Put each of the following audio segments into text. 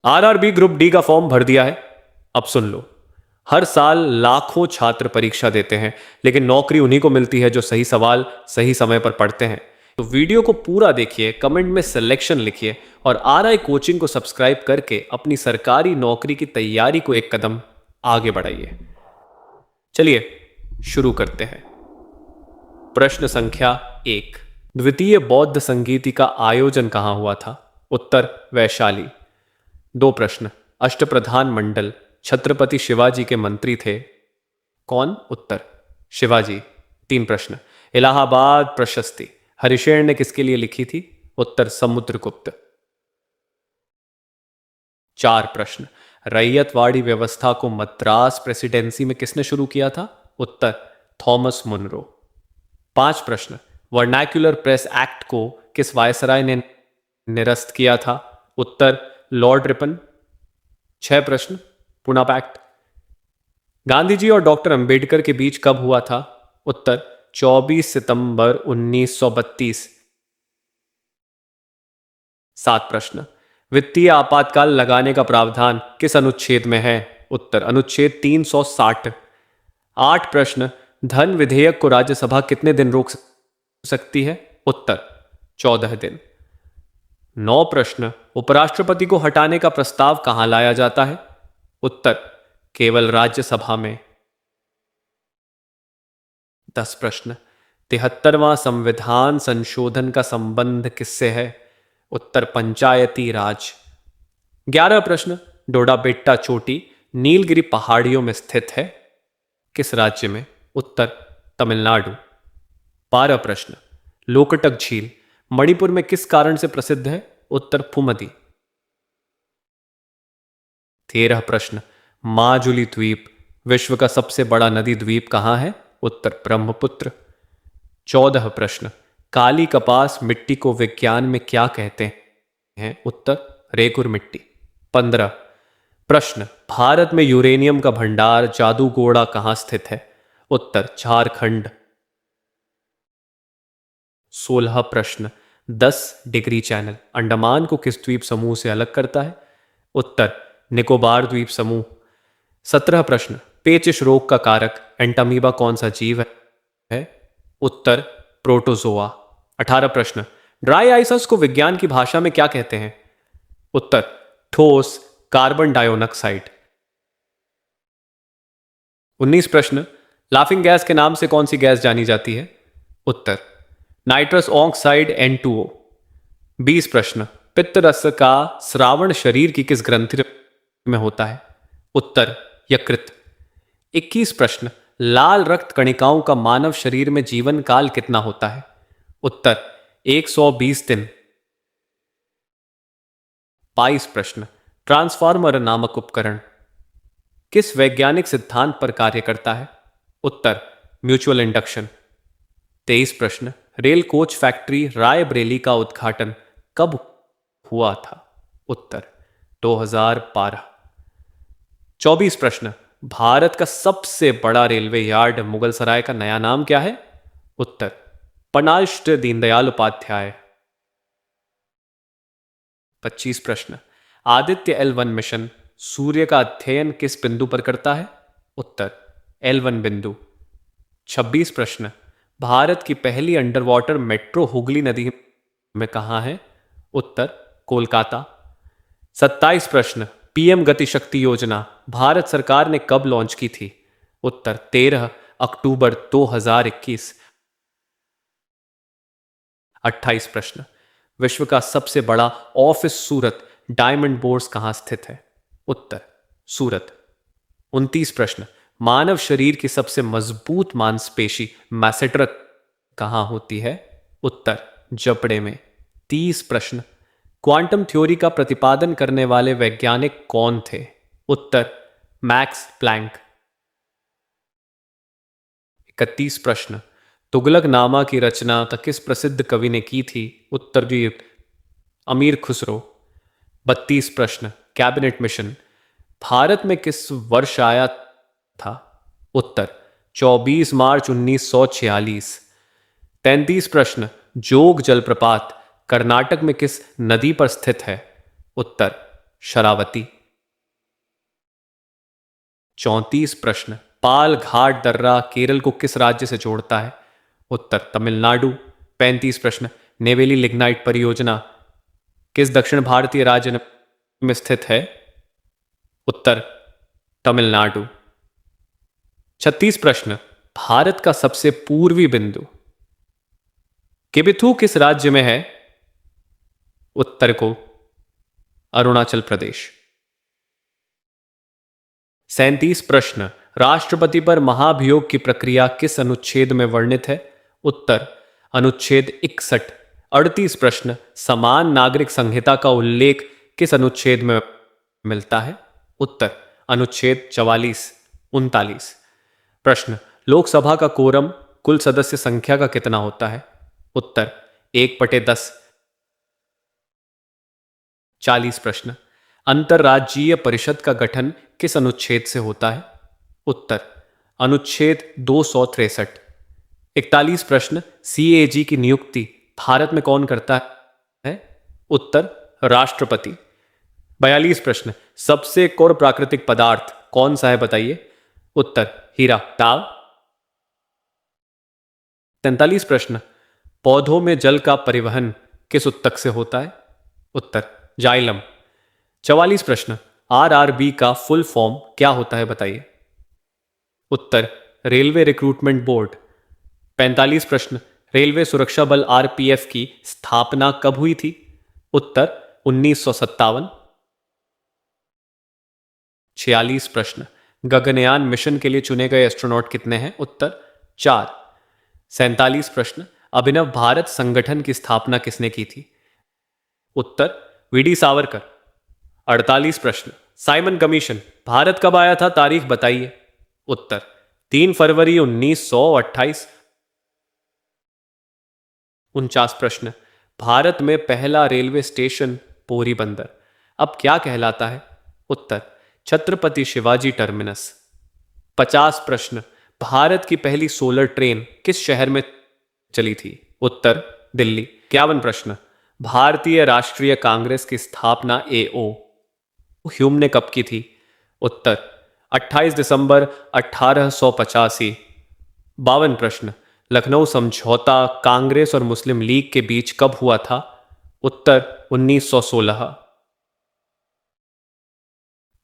RRB group D का form भर दिया है। अब सुन लो, हर साल लाखों छात्र परीक्षा देते हैं, लेकिन नौकरी उन्हीं को मिलती है जो सही सवाल सही समय पर पढ़ते हैं। तो वीडियो को पूरा देखिए, कमेंट में सिलेक्शन लिखिए और आरआई कोचिंग को सब्सक्राइब करके अपनी सरकारी नौकरी की तैयारी को एक कदम आगे बढ़ाइए। चलिए शुरू करते हैं। प्रश्न संख्या 1, द्वितीय बौद्ध संगीति का आयोजन कहां हुआ था? उत्तर वैशाली। 2 प्रश्न, अष्टप्रधान मंडल छत्रपति शिवाजी के मंत्री थे, कौन? उत्तर शिवाजी। 3 प्रश्न, इलाहाबाद प्रशस्ति हरिशेन ने किसके लिए लिखी थी? उत्तर समुद्रगुप्त। 4 प्रश्न, रैयतवाड़ी व्यवस्था को मद्रास प्रेसिडेंसी में किसने शुरू किया था? उत्तर थॉमस मुनरो। 5 प्रश्न, वर्नैक्युलर प्रेस एक्ट को किस वायसराय ने निरस्त किया था? उत्तर लॉर्ड रिपन। 6 प्रश्न, पुणे पैक्ट गांधी जी और डॉक्टर अंबेडकर के बीच कब हुआ था? उत्तर 24 सितंबर 1932। 7 प्रश्न, वित्तीय आपातकाल लगाने का प्रावधान किस अनुच्छेद में है? उत्तर अनुच्छेद 360। 8 प्रश्न, धन विधेयक को राज्यसभा कितने दिन रोक सकती है? उत्तर 14 दिन। 9 प्रश्न, उपराष्ट्रपति को हटाने का प्रस्ताव कहां लाया जाता है? उत्तर केवल राज्यसभा में। 10 प्रश्न, 73वां संविधान संशोधन का संबंध किससे है? उत्तर पंचायती राज। 11 प्रश्न, डोडा बेट्टा चोटी नीलगिरी पहाड़ियों में स्थित है, किस राज्य में? उत्तर तमिलनाडु। 12 प्रश्न, लोकटक झील मणिपुर में किस कारण से प्रसिद्ध है? उत्तर फुमदी। 13 प्रश्न, माजुली द्वीप विश्व का सबसे बड़ा नदी द्वीप कहां है? उत्तर ब्रह्मपुत्र। 14 प्रश्न, काली कपास मिट्टी को विज्ञान में क्या कहते हैं? उत्तर रेगुर मिट्टी। 15 प्रश्न, भारत में यूरेनियम का भंडार जादूगोड़ा कहां स्थित है? उत्तर झारखंड। 16 प्रश्न, 10 डिग्री चैनल अंडमान को किस द्वीप समूह से अलग करता है? उत्तर निकोबार द्वीप समूह। 17 प्रश्न, पेचिश रोग का कारक एंटामीबा कौन सा जीव है? उत्तर प्रोटोजोआ। 18 प्रश्न, ड्राई आइसस को विज्ञान की भाषा में क्या कहते हैं? उत्तर ठोस कार्बन डाइऑक्साइड। 19 प्रश्न, लाफिंग गैस के नाम से कौन सी गैस जानी जाती है? उत्तर नाइट्रस ऑक्साइड N2O। 20 प्रश्न, पित्त रस का स्रावण शरीर की किस ग्रंथि में होता है? उत्तर यकृत। 21 प्रश्न, लाल रक्त कणिकाओं का मानव शरीर में जीवन काल कितना होता है? उत्तर 120 दिन। 22 प्रश्न, ट्रांसफार्मर नामक उपकरण किस वैज्ञानिक सिद्धांत पर कार्य करता है? उत्तर म्यूचुअल इंडक्शन। 23 प्रश्न, रेल कोच फैक्ट्री रायबरेली का उद्घाटन कब हुआ था? उत्तर 2012। 24 प्रश्न, भारत का सबसे बड़ा रेलवे यार्ड मुगल सराय का नया नाम क्या है? उत्तर पनाश्ट दीनदयाल उपाध्याय। 25 प्रश्न, आदित्य L1 मिशन सूर्य का अध्ययन किस बिंदु पर करता है? उत्तर L1 बिंदु। 26 प्रश्न, भारत की पहली अंडर वाटर मेट्रो हुगली नदी में कहां है? उत्तर कोलकाता। 27 प्रश्न, पीएम गति शक्ति योजना भारत सरकार ने कब लॉन्च की थी? उत्तर 13 अक्टूबर 2021। 28 प्रश्न, विश्व का सबसे बड़ा ऑफिस सूरत डायमंड बोर्स कहां स्थित है? उत्तर सूरत। 29 प्रश्न, मानव शरीर की सबसे मजबूत मांसपेशी मैसेटर कहां होती है? उत्तर जबड़े में। 30 प्रश्न, क्वांटम थ्योरी का प्रतिपादन करने वाले वैज्ञानिक कौन थे? उत्तर मैक्स प्लैंक। 31 प्रश्न, तुगलकनामा की रचना किस प्रसिद्ध कवि ने की थी? उत्तर जी अमीर खुसरो। 32 प्रश्न, कैबिनेट मिशन भारत में किस वर्ष आया था? उत्तर 24 मार्च 1946। 33 प्रश्न, जोग जलप्रपात कर्नाटक में किस नदी पर स्थित है? उत्तर शरावती। 34 प्रश्न, पाल घाट दर्रा केरल को किस राज्य से जोड़ता है? उत्तर तमिलनाडु। 35 प्रश्न, नेवेली लिग्नाइट परियोजना किस दक्षिण भारतीय राज्य में स्थित है? उत्तर तमिलनाडु। 36 प्रश्न, भारत का सबसे पूर्वी बिंदु किबिथु किस राज्य में है? उत्तर को अरुणाचल प्रदेश। 37 प्रश्न, राष्ट्रपति पर महाभियोग की प्रक्रिया किस अनुच्छेद में वर्णित है? उत्तर अनुच्छेद 61। 38 प्रश्न, समान नागरिक संहिता का उल्लेख किस अनुच्छेद में मिलता है? उत्तर अनुच्छेद 44। 39 प्रश्न, लोकसभा का कोरम कुल सदस्य संख्या का कितना होता है? उत्तर 1/10। 40 प्रश्न, अंतर्राज्यीय परिषद का गठन किस अनुच्छेद से होता है? उत्तर अनुच्छेद 263। 41 प्रश्न, सीएजी की नियुक्ति भारत में कौन करता है? उत्तर राष्ट्रपति। 42 प्रश्न, सबसे कोर प्राकृतिक पदार्थ कौन सा है बताइए? उत्तर हीरा। ताव। 43 प्रश्न, पौधों में जल का परिवहन किस उत्तक से होता है? उत्तर जाइलम। 44 प्रश्न, आरआरबी का फुल फॉर्म क्या होता है बताइए? उत्तर रेलवे रिक्रूटमेंट बोर्ड। 45 प्रश्न, रेलवे सुरक्षा बल आरपीएफ की स्थापना कब हुई थी? उत्तर 1957। 46 प्रश्न, गगनयान मिशन के लिए चुने गए एस्ट्रोनॉट कितने हैं? उत्तर 4। 47 प्रश्न, अभिनव भारत संगठन की स्थापना किसने की थी? उत्तर वीडी सावरकर। 48 प्रश्न, साइमन कमीशन भारत कब आया था? तारीख बताइए। उत्तर 3 फरवरी 1928। 49 प्रश्न, भारत में पहला रेलवे स्टेशन पोरबंदर अब क्या कहलाता है? उत्तर छत्रपति शिवाजी टर्मिनस। 50 प्रश्न, भारत की पहली सोलर ट्रेन किस शहर में चली थी? उत्तर दिल्ली। 51 प्रश्न, भारतीय राष्ट्रीय कांग्रेस की स्थापना एओ ह्यूम ने कब की थी? उत्तर 28 दिसंबर 1885। 52 प्रश्न, लखनऊ समझौता कांग्रेस और मुस्लिम लीग के बीच कब हुआ था? उत्तर 1916।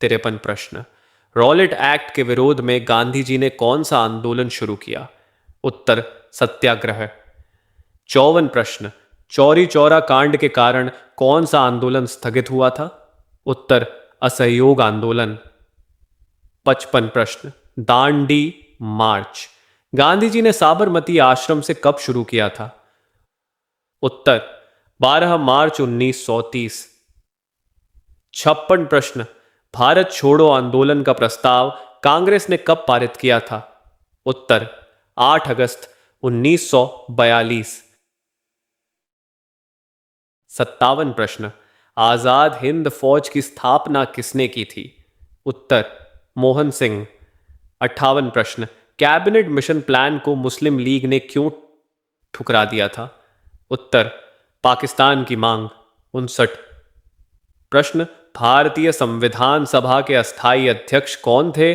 53 प्रश्न, रॉलेट एक्ट के विरोध में गांधी जी ने कौन सा आंदोलन शुरू किया? उत्तर सत्याग्रह। 54 प्रश्न, चौरी चौरा कांड के कारण कौन सा आंदोलन स्थगित हुआ था? उत्तर असहयोग आंदोलन। 55 प्रश्न, दांडी मार्च गांधी जी ने साबरमती आश्रम से कब शुरू किया था? उत्तर 12 मार्च 1930। 56 प्रश्न, भारत छोड़ो आंदोलन का प्रस्ताव कांग्रेस ने कब पारित किया था? उत्तर 8 अगस्त 1942। 57 प्रश्न, आजाद हिंद फौज की स्थापना किसने की थी? उत्तर मोहन सिंह। 58 प्रश्न, कैबिनेट मिशन प्लान को मुस्लिम लीग ने क्यों ठुकरा दिया था? उत्तर पाकिस्तान की मांग। 59 प्रश्न, भारतीय संविधान सभा के अस्थायी अध्यक्ष कौन थे?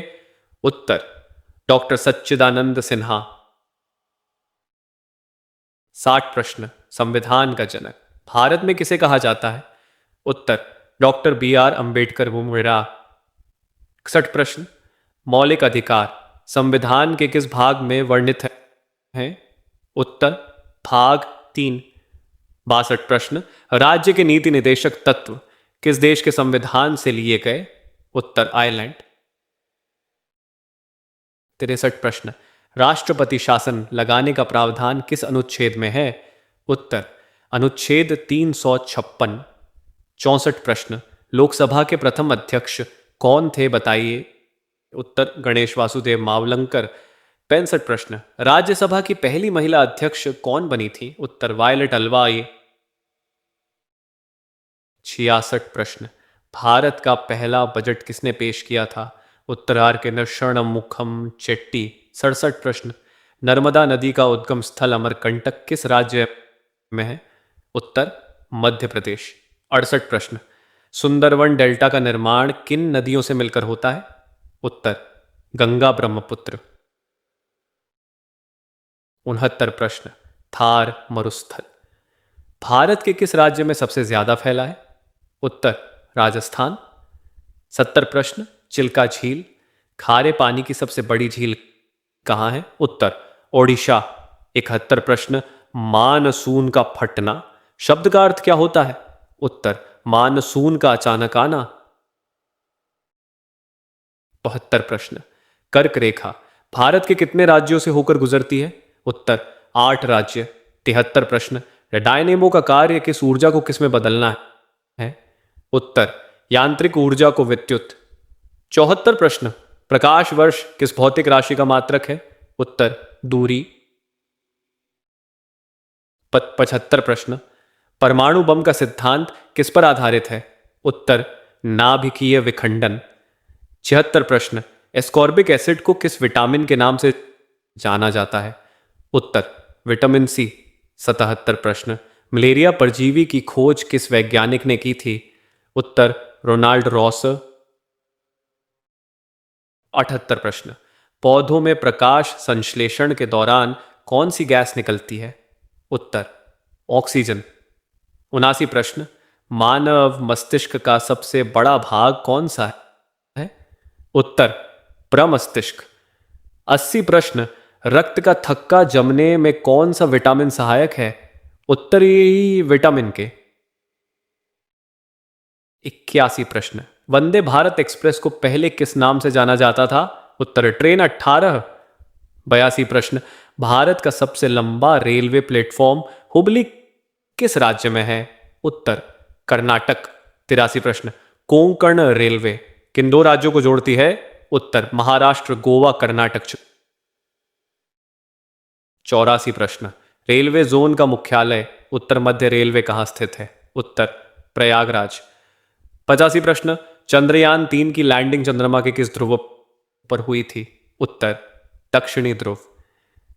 उत्तर डॉक्टर सच्चिदानंद सिन्हा। 60 प्रश्न, संविधान का जनक भारत में किसे कहा जाता है? उत्तर डॉक्टर बी.आर. अंबेडकर मुर्मू। 61 प्रश्न, मौलिक अधिकार संविधान के किस भाग में वर्णित है? उत्तर भाग 3। 62 प्रश्न, राज्य के नीति निदेशक तत्व किस देश के संविधान से लिए गए? उत्तर आयरलैंड। 63 प्रश्न, राष्ट्रपति शासन लगाने का प्रावधान किस अनुच्छेद में है? उत्तर अनुच्छेद 356। 64 प्रश्न, लोकसभा के प्रथम अध्यक्ष कौन थे बताइए? उत्तर गणेश वासुदेव मावलंकर। 65 प्रश्न, राज्यसभा की पहली महिला अध्यक्ष कौन बनी थी? उत्तर वायलेट अल्वाई। 66 प्रश्न, भारत का पहला बजट किसने पेश किया था? उत्तर आर के नरसिम्हा चेट्टी। 67 प्रश्न, नर्मदा नदी का उद्गम स्थल अमरकंटक किस राज्य में है? उत्तर मध्य प्रदेश। 68 प्रश्न, सुंदरवन डेल्टा का निर्माण किन नदियों से मिलकर होता है? उत्तर गंगा ब्रह्मपुत्र। 69 प्रश्न, थार मरुस्थल भारत के किस राज्य में सबसे ज्यादा फैला है? उत्तर राजस्थान। 70 प्रश्न, चिल्का झील खारे पानी की सबसे बड़ी झील कहां है? उत्तर ओडिशा। 71 प्रश्न, मानसून का फटना शब्द का अर्थ क्या होता है? उत्तर मानसून का अचानक आना। 72 प्रश्न, कर्क रेखा भारत के कितने राज्यों से होकर गुजरती है? उत्तर 8 राज्य। 73 प्रश्न, डायनेमो का कार्य किस ऊर्जा को किस में बदलना है? उत्तर यांत्रिक ऊर्जा को विद्युत। 74 प्रश्न, प्रकाश वर्ष किस भौतिक राशि का मात्रक है? उत्तर दूरी। 75 प्रश्न, परमाणु बम का सिद्धांत किस पर आधारित है? उत्तर नाभिकीय विखंडन। 76 प्रश्न, एस्कॉर्बिक एसिड को किस विटामिन के नाम से जाना जाता है? उत्तर विटामिन सी। 77 प्रश्न, मलेरिया परजीवी की खोज किस वैज्ञानिक ने की थी? उत्तर रोनाल्ड रॉस। 78 प्रश्न, पौधों में प्रकाश संश्लेषण के दौरान कौन सी गैस निकलती है? उत्तर ऑक्सीजन। 79 प्रश्न, मानव मस्तिष्क का सबसे बड़ा भाग कौन सा है? उत्तर प्रमस्तिष्क। 80 प्रश्न, रक्त का थक्का जमने में कौन सा विटामिन सहायक है? उत्तरी विटामिन के। 81 प्रश्न, वंदे भारत एक्सप्रेस को पहले किस नाम से जाना जाता था? उत्तर ट्रेन 18। 82 प्रश्न, भारत का सबसे लंबा रेलवे प्लेटफॉर्म हुबली किस राज्य में है? उत्तर कर्नाटक। 83 प्रश्न, कोंकण रेलवे किन दो राज्यों को जोड़ती है? उत्तर महाराष्ट्र गोवा कर्नाटक। 84 प्रश्न, रेलवे जोन का मुख्यालय उत्तर मध्य रेलवे कहां स्थित है? उत्तर प्रयागराज। 85 प्रश्न, चंद्रयान 3 की लैंडिंग चंद्रमा के किस ध्रुव पर हुई थी? उत्तर दक्षिणी ध्रुव।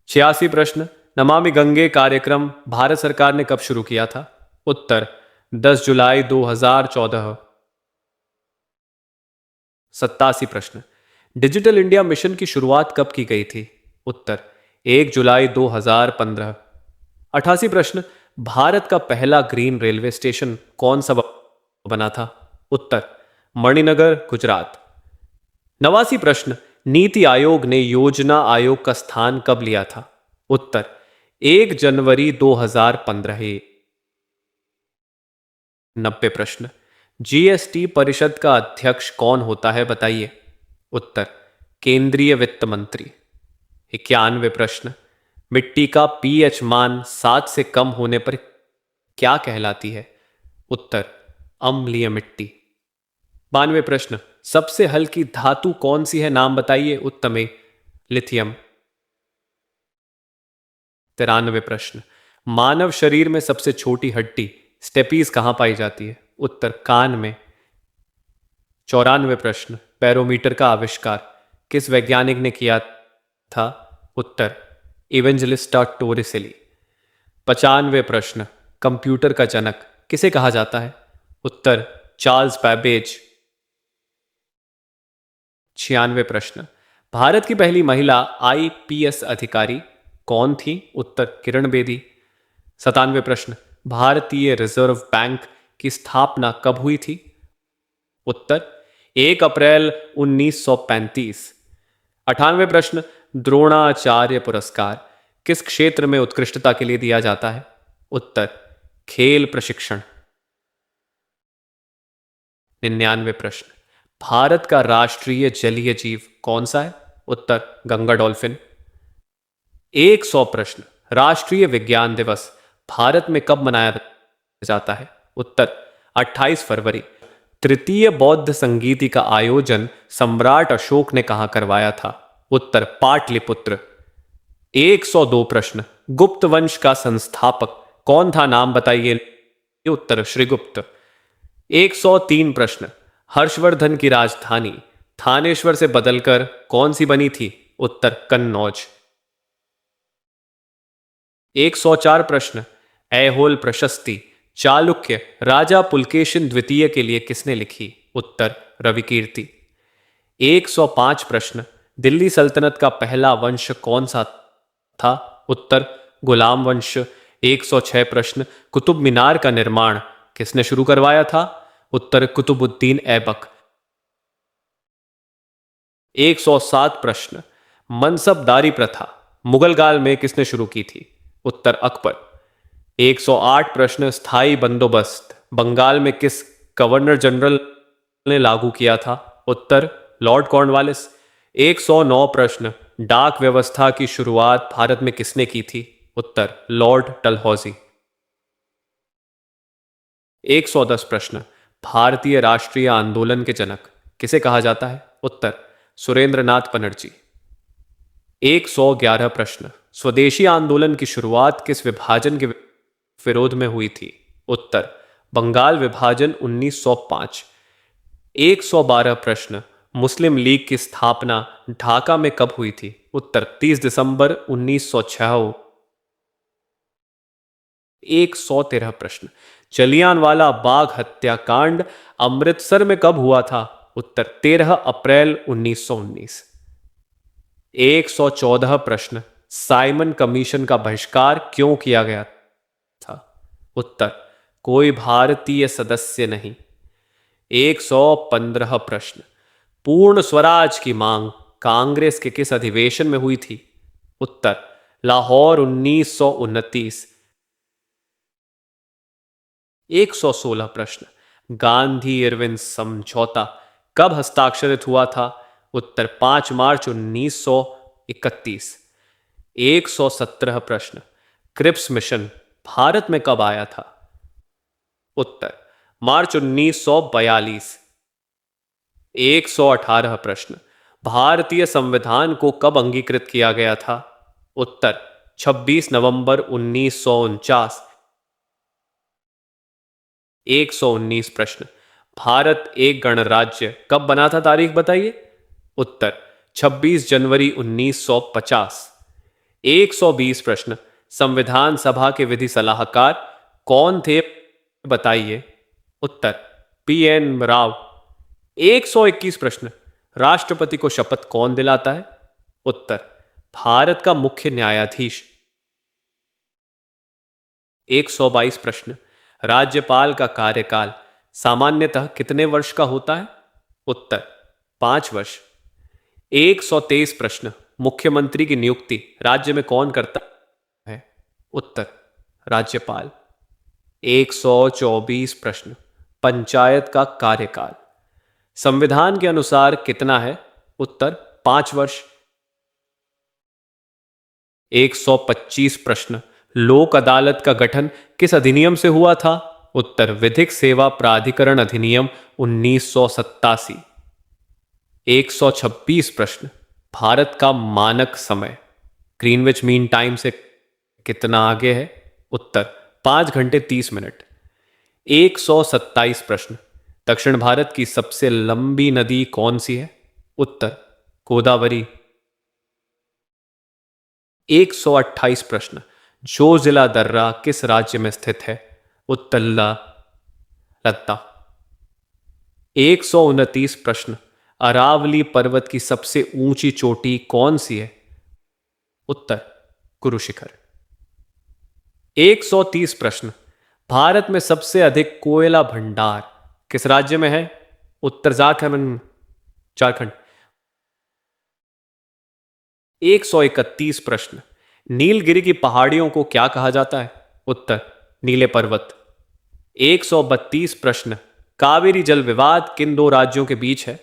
86 प्रश्न, नमामि गंगे कार्यक्रम भारत सरकार ने कब शुरू किया था? उत्तर 10 जुलाई 2014। 87 प्रश्न, डिजिटल इंडिया मिशन की शुरुआत कब की गई थी? उत्तर 1 जुलाई 2015। 88 प्रश्न, भारत का पहला ग्रीन रेलवे स्टेशन कौन सा बना था? उत्तर मणिनगर गुजरात। 89 प्रश्न, नीति आयोग ने योजना आयोग का स्थान कब लिया था? उत्तर 1 जनवरी 2015। 90 प्रश्न, जीएसटी परिषद का अध्यक्ष कौन होता है बताइए? उत्तर केंद्रीय वित्त मंत्री। 91 प्रश्न, मिट्टी का पीएच मान 7 से कम होने पर क्या कहलाती है? उत्तर अम्लीय मिट्टी। 92 प्रश्न, सबसे हल्की धातु कौन सी है नाम बताइए? उत्तर में लिथियम। 93 प्रश्न, मानव शरीर में सबसे छोटी हड्डी स्टेपीज कहां पाई जाती है? उत्तर कान में। 94 प्रश्न, बैरोमीटर का आविष्कार किस वैज्ञानिक ने किया था? उत्तर इवेंजेलिस्टा टोरिसेली। 95 प्रश्न, कंप्यूटर का जनक किसे कहा जाता है? उत्तर चार्ल्स बैबेज। 96 प्रश्न, भारत की पहली महिला आईपीएस अधिकारी कौन थी? उत्तर किरण बेदी। 97 प्रश्न, भारतीय रिजर्व बैंक की स्थापना कब हुई थी? उत्तर 1 अप्रैल 1935। 98 प्रश्न, द्रोणाचार्य पुरस्कार किस क्षेत्र में उत्कृष्टता के लिए दिया जाता है? उत्तर खेल प्रशिक्षण। 99 प्रश्न, भारत का राष्ट्रीय जलीय जीव कौन सा है? उत्तर गंगा डॉल्फिन। 100 प्रश्न, राष्ट्रीय विज्ञान दिवस भारत में कब मनाया जाता है? उत्तर 28 फरवरी। तृतीय बौद्ध संगीति का आयोजन सम्राट अशोक ने कहां करवाया था? उत्तर पाटलिपुत्र। 102 प्रश्न, गुप्त वंश का संस्थापक कौन था नाम बताइए? उत्तर श्रीगुप्त। 103 प्रश्न, हर्षवर्धन की राजधानी थानेश्वर से बदलकर कौन सी बनी थी? उत्तर कन्नौज। 104 प्रश्न, ऐहोल प्रशस्ति चालुक्य राजा पुलकेशिन द्वितीय के लिए किसने लिखी? उत्तर रविकीर्ति। 105 प्रश्न। दिल्ली सल्तनत का पहला वंश कौन सा था? उत्तर गुलाम वंश। 106 प्रश्न। कुतुब मीनार का निर्माण किसने शुरू करवाया था? उत्तर कुतुबुद्दीन ऐबक। 107 प्रश्न। मनसबदारी प्रथा मुगल काल में किसने शुरू की थी? उत्तर अकबर। 108 प्रश्न। स्थायी बंदोबस्त बंगाल में किस गवर्नर जनरल ने लागू किया था? उत्तर लॉर्ड कॉर्नवालिस। 109 प्रश्न। डाक व्यवस्था की शुरुआत भारत में किसने की थी? उत्तर लॉर्ड डलहौजी। 110 प्रश्न। भारतीय राष्ट्रीय आंदोलन के जनक किसे कहा जाता है? उत्तर सुरेंद्रनाथ बनर्जी। 111 प्रश्न। स्वदेशी आंदोलन की शुरुआत किस विभाजन के विरोध में हुई थी? उत्तर बंगाल विभाजन 1905। 112 प्रश्न। मुस्लिम लीग की स्थापना ढाका में कब हुई थी? उत्तर 30 दिसंबर 1906। 113 प्रश्न। जलियांवाला बाग हत्याकांड अमृतसर में कब हुआ था? उत्तर 13 अप्रैल 1919। 114 प्रश्न। साइमन कमीशन का बहिष्कार क्यों किया गया था? उत्तर कोई भारतीय सदस्य नहीं। 115 प्रश्न। पूर्ण स्वराज की मांग कांग्रेस के किस अधिवेशन में हुई थी? उत्तर लाहौर 1929। 116 प्रश्न। गांधी इरविन समझौता कब हस्ताक्षरित हुआ था? उत्तर 5 मार्च 1931। 117 प्रश्न। क्रिप्स मिशन भारत में कब आया था? उत्तर मार्च 1942। 118 प्रश्न। भारतीय संविधान को कब अंगीकृत किया गया था? उत्तर 26 नवंबर 1949। 119 प्रश्न। भारत एक गणराज्य कब बना था? तारीख बताइए। उत्तर 26 जनवरी 1950। 120 प्रश्न। संविधान सभा के विधि सलाहकार कौन थे? बताइए। उत्तर पीएन राव। 121 प्रश्न। राष्ट्रपति को शपथ कौन दिलाता है? उत्तर भारत का मुख्य न्यायाधीश। 122 प्रश्न। राज्यपाल का कार्यकाल सामान्यतः कितने वर्ष का होता है? उत्तर 5 वर्ष। 123 प्रश्न। मुख्यमंत्री की नियुक्ति राज्य में कौन करता है? उत्तर राज्यपाल। 124 प्रश्न। पंचायत का कार्यकाल संविधान के अनुसार कितना है? उत्तर 5 वर्ष। 125 प्रश्न। लोक अदालत का गठन किस अधिनियम से हुआ था? उत्तर विधिक सेवा प्राधिकरण अधिनियम 1987। 126 प्रश्न। भारत का मानक समय ग्रीनविच मीन टाइम से कितना आगे है? उत्तर 5 घंटे 30 मिनट। 127 प्रश्न। दक्षिण भारत की सबसे लंबी नदी कौन सी है? उत्तर गोदावरी। 128 प्रश्न। जो जिला दर्रा किस राज्य में स्थित है? उत्तर लद्दाख। 129 प्रश्न। अरावली पर्वत की सबसे ऊंची चोटी कौन सी है? उत्तर गुरु शिखर। 130 प्रश्न। भारत में सबसे अधिक कोयला भंडार किस राज्य में है? उत्तर झारखंड। 131 प्रश्न। नीलगिरी की पहाड़ियों को क्या कहा जाता है? उत्तर नीले पर्वत। 132 प्रश्न। कावेरी जल विवाद किन दो राज्यों के बीच है?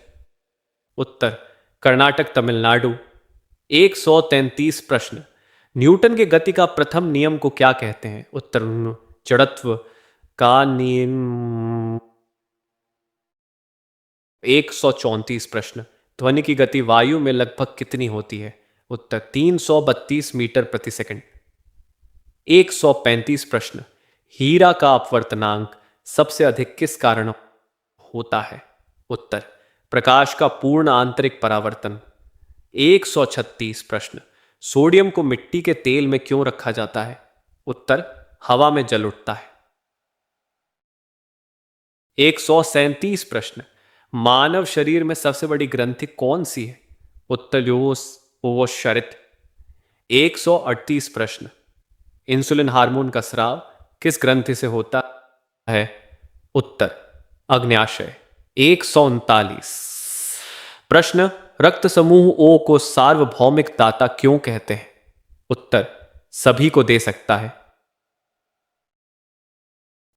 उत्तर कर्नाटक तमिलनाडु। 133 प्रश्न। न्यूटन के गति का प्रथम नियम को क्या कहते हैं? उत्तर जड़त्व का नियम। 134 प्रश्न। ध्वनि की गति वायु में लगभग कितनी होती है? उत्तर 332 मीटर प्रति सेकंड। 135 प्रश्न। हीरा का अपवर्तनांक सबसे अधिक किस कारण होता है? उत्तर प्रकाश का पूर्ण आंतरिक परावर्तन। 136 प्रश्न। सोडियम को मिट्टी के तेल में क्यों रखा जाता है? उत्तर हवा में जल उठता है। 137 प्रश्न। मानव शरीर में सबसे बड़ी ग्रंथि कौन सी है? उत्तर ओवोशरित। 138 प्रश्न। इंसुलिन हार्मोन का स्राव किस ग्रंथि से होता है? उत्तर अग्न्याशय। 139 प्रश्न। रक्त समूह ओ को सार्वभौमिक दाता क्यों कहते हैं? उत्तर सभी को दे सकता है।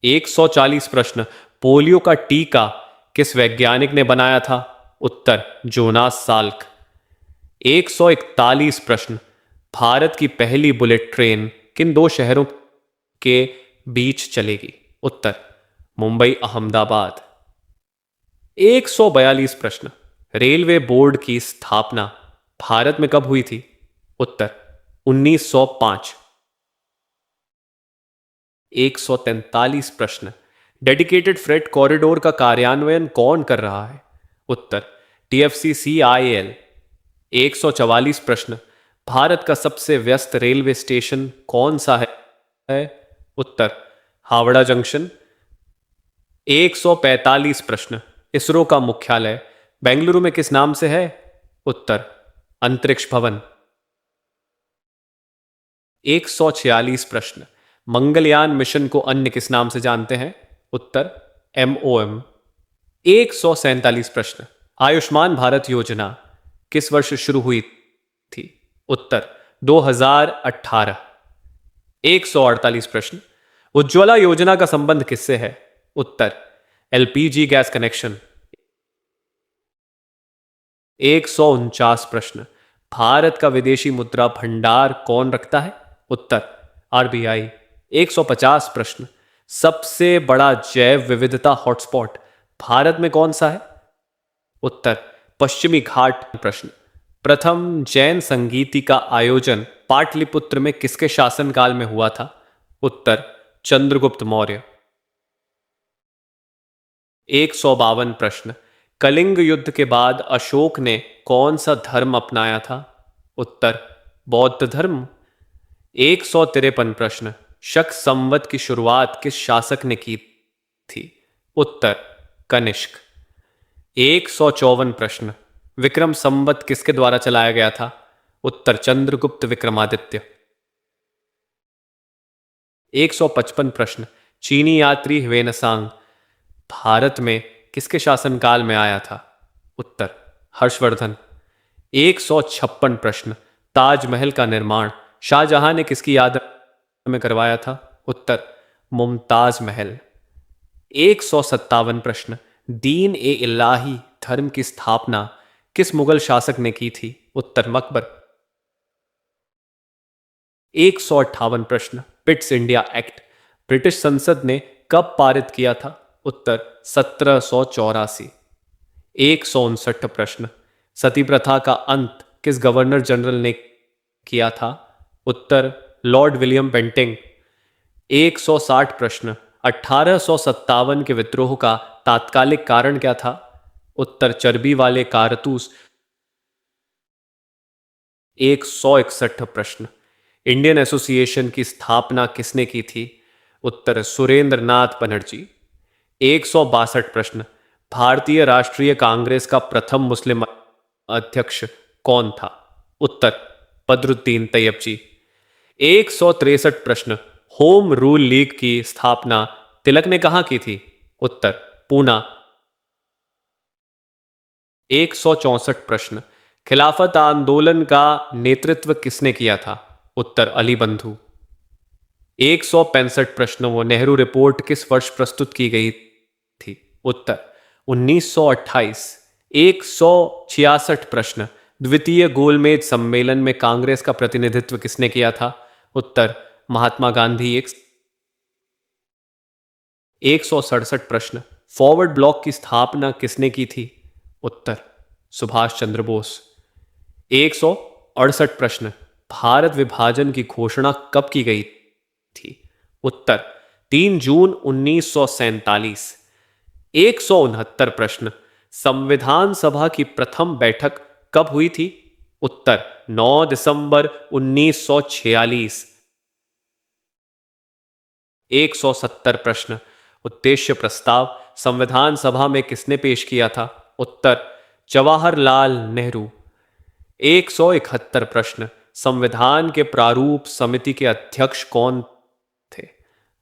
140 प्रश्न। पोलियो का टीका किस वैज्ञानिक ने बनाया था? उत्तर जोनास साल्क। 141 प्रश्न। भारत की पहली बुलेट ट्रेन किन दो शहरों के बीच चलेगी? उत्तर मुंबई अहमदाबाद। 142 प्रश्न। रेलवे बोर्ड की स्थापना भारत में कब हुई थी? उत्तर 1905। 143 प्रश्न। डेडिकेटेड फ्रेट कॉरिडोर का कार्यान्वयन कौन कर रहा है? उत्तर TFCCIL। 144 प्रश्न। भारत का सबसे व्यस्त रेलवे स्टेशन कौन सा है? उत्तर हावड़ा जंक्शन। 145 प्रश्न। इसरो का मुख्यालय बेंगलुरु में किस नाम से है? उत्तर अंतरिक्ष भवन। 146 प्रश्न। मंगलयान मिशन को अन्य किस नाम से जानते हैं? उत्तर MOM। 147 प्रश्न। आयुष्मान भारत योजना किस वर्ष शुरू हुई थी? उत्तर 2018। 148 प्रश्न। उज्ज्वला योजना का संबंध किससे है? उत्तर LPG गैस कनेक्शन। 149 प्रश्न। भारत का विदेशी मुद्रा भंडार कौन रखता है? उत्तर RBI। 150 प्रश्न। सबसे बड़ा जैव विविधता हॉटस्पॉट भारत में कौन सा है? उत्तर पश्चिमी घाट। प्रश्न। प्रथम जैन संगीति का आयोजन पाटलिपुत्र में किसके शासनकाल में हुआ था? उत्तर चंद्रगुप्त मौर्य। 152 प्रश्न। कलिंग युद्ध के बाद अशोक ने कौन सा धर्म अपनाया था? उत्तर बौद्ध धर्म। 153 प्रश्न। शक संवत की शुरुआत किस शासक ने की थी? उत्तर कनिष्क। 154 प्रश्न। विक्रम संवत किसके द्वारा चलाया गया था? उत्तर चंद्रगुप्त विक्रमादित्य। 155 प्रश्न। चीनी यात्री ह्वेनसांग भारत में किसके शासनकाल में आया था? उत्तर हर्षवर्धन। 156 प्रश्न। ताजमहल का निर्माण शाहजहां ने किसकी याद में करवाया था? उत्तर मुमताज महल। 157 प्रश्न। दीन ए इलाही धर्म की स्थापना किस मुगल शासक ने की थी? उत्तर मकबर। 158 प्रश्न। पिट्स इंडिया एक्ट ब्रिटिश संसद ने कब पारित किया था? उत्तर 1784। 159 प्रश्न। सती प्रथा का अंत किस गवर्नर जनरल ने किया था? उत्तर लॉर्ड विलियम बेंटिंग। 160 प्रश्न। 1857 के विद्रोह का तात्कालिक कारण क्या था? उत्तर चर्बी वाले कारतूस। 161 प्रश्न। इंडियन एसोसिएशन की स्थापना किसने की थी? उत्तर सुरेंद्र नाथ बनर्जी। 162 प्रश्न। भारतीय राष्ट्रीय कांग्रेस का प्रथम मुस्लिम अध्यक्ष कौन था? उत्तर बदरुद्दीन तैयबजी। 163 प्रश्न। होम रूल लीग की स्थापना तिलक ने कहां की थी? उत्तर पूना। 164 प्रश्न। खिलाफत आंदोलन का नेतृत्व किसने किया था? उत्तर अली बंधु। 165 प्रश्न। वो नेहरू रिपोर्ट किस वर्ष प्रस्तुत की गई थी? उत्तर 1928। 166 प्रश्न। द्वितीय गोलमेज सम्मेलन में कांग्रेस का प्रतिनिधित्व किसने किया था? उत्तर महात्मा गांधी। 167 प्रश्न। फॉरवर्ड ब्लॉक की स्थापना किसने की थी? उत्तर सुभाष चंद्र बोस। 168 प्रश्न। भारत विभाजन की घोषणा कब की गई थी? उत्तर 3 जून 1947। 169 प्रश्न। संविधान सभा की प्रथम बैठक कब हुई थी? उत्तर 9 दिसंबर 1946। 170 प्रश्न। उद्देश्य प्रस्ताव संविधान सभा में किसने पेश किया था? उत्तर जवाहरलाल नेहरू। 171 प्रश्न, संविधान के प्रारूप समिति के अध्यक्ष कौन थे?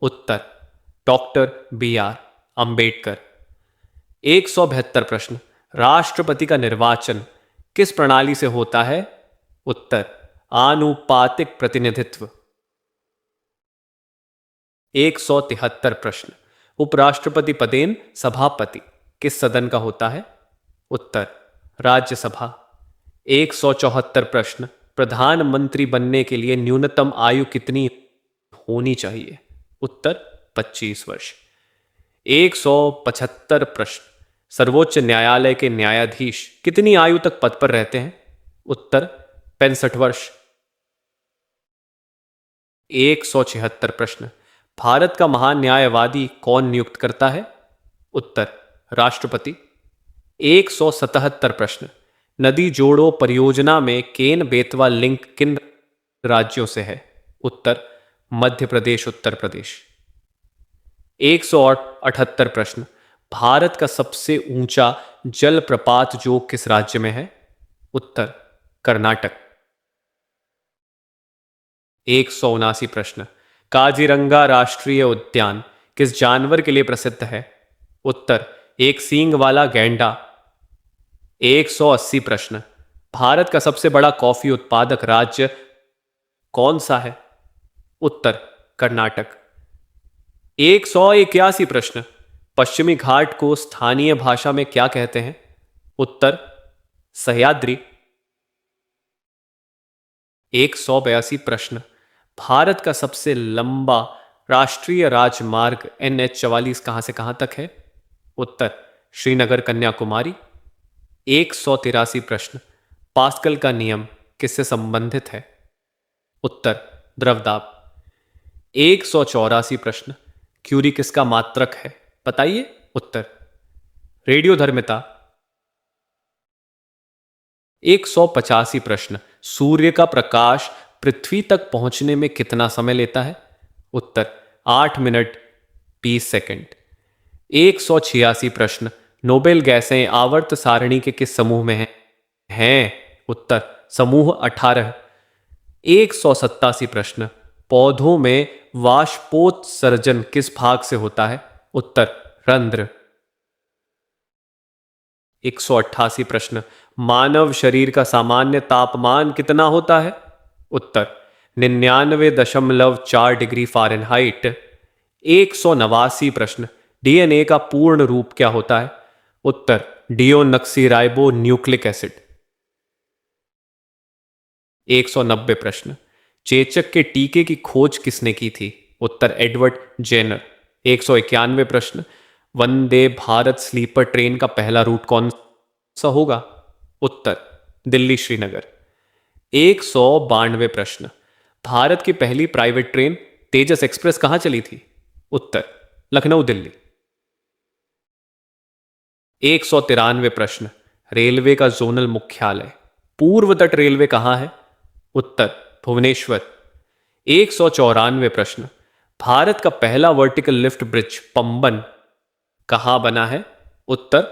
उत्तर डॉक्टर बी आर अंबेडकर। 172 प्रश्न, राष्ट्रपति का निर्वाचन किस प्रणाली से होता है? उत्तर आनुपातिक प्रतिनिधित्व। 173 प्रश्न, उपराष्ट्रपति पदेन सभापति किस सदन का होता है? उत्तर राज्यसभा। 174 प्रश्न, प्रधानमंत्री बनने के लिए न्यूनतम आयु कितनी होनी चाहिए? उत्तर 25 वर्ष। 175 प्रश्न, सर्वोच्च न्यायालय के न्यायाधीश कितनी आयु तक पद पर रहते हैं? उत्तर 65 वर्ष। 176 प्रश्न, भारत का महान न्यायवादी कौन नियुक्त करता है? उत्तर राष्ट्रपति। 177 प्रश्न, नदी जोड़ो परियोजना में केन बेतवा लिंक किन राज्यों से है? उत्तर मध्य प्रदेश, उत्तर प्रदेश। 178 प्रश्न, भारत का सबसे ऊंचा जलप्रपात जो किस राज्य में है? उत्तर कर्नाटक। 179 प्रश्न, काजीरंगा राष्ट्रीय उद्यान किस जानवर के लिए प्रसिद्ध है? उत्तर एक सींग वाला गैंडा। 180 प्रश्न, भारत का सबसे बड़ा कॉफी उत्पादक राज्य कौन सा है? उत्तर कर्नाटक। 181 प्रश्न, पश्चिमी घाट को स्थानीय भाषा में क्या कहते हैं? उत्तर सह्याद्री। 182 प्रश्न, भारत का सबसे लंबा राष्ट्रीय राजमार्ग NH-44 कहां से कहां तक है? उत्तर श्रीनगर कन्याकुमारी। 183 प्रश्न, पास्कल का नियम किससे संबंधित है? उत्तर द्रवदाब। 184 प्रश्न, क्यूरी किसका मात्रक है? बताइए। उत्तर रेडियोधर्मिता। 185 प्रश्न, सूर्य का प्रकाश पृथ्वी तक पहुंचने में कितना समय लेता है? उत्तर 8 मिनट 20 सेकंड। 186 प्रश्न, नोबेल गैसें आवर्त सारणी के किस समूह में हैं? उत्तर समूह 18। 187 प्रश्न, पौधों में वाष्पोत्सर्जन किस भाग से होता है? उत्तर रंध्र। 188 प्रश्न, मानव शरीर का सामान्य तापमान कितना होता है? उत्तर 99.4 डिग्री फ़ारेनहाइट। 189 प्रश्न, डीएनए का पूर्ण रूप क्या होता है? उत्तर डिओक्सीराइबो न्यूक्लिक एसिड। 190 प्रश्न, चेचक के टीके की खोज किसने की थी? उत्तर एडवर्ड जेनर। 191 प्रश्न, वंदे भारत स्लीपर ट्रेन का पहला रूट कौन सा होगा? उत्तर दिल्ली श्रीनगर। 192 प्रश्न, भारत की पहली प्राइवेट ट्रेन तेजस एक्सप्रेस कहां चली थी? उत्तर लखनऊ दिल्ली। 193 प्रश्न, रेलवे का जोनल मुख्यालय पूर्व तट रेलवे कहां है? उत्तर भुवनेश्वर। 194 प्रश्न, भारत का पहला वर्टिकल लिफ्ट ब्रिज पंबन कहां बना है? उत्तर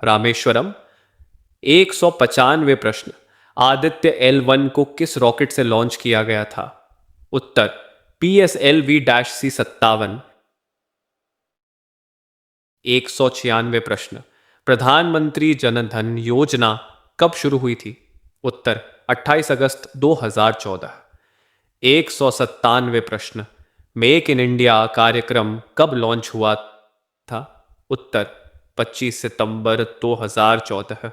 रामेश्वरम। 195 प्रश्न, आदित्य L1 को किस रॉकेट से लॉन्च किया गया था? उत्तर PSLV-C57। 196 प्रश्न, प्रधानमंत्री जनधन योजना कब शुरू हुई थी? उत्तर 28 अगस्त 2014। 197 प्रश्न, मेक इन इंडिया कार्यक्रम कब लॉन्च हुआ था? उत्तर 25 सितंबर 2014।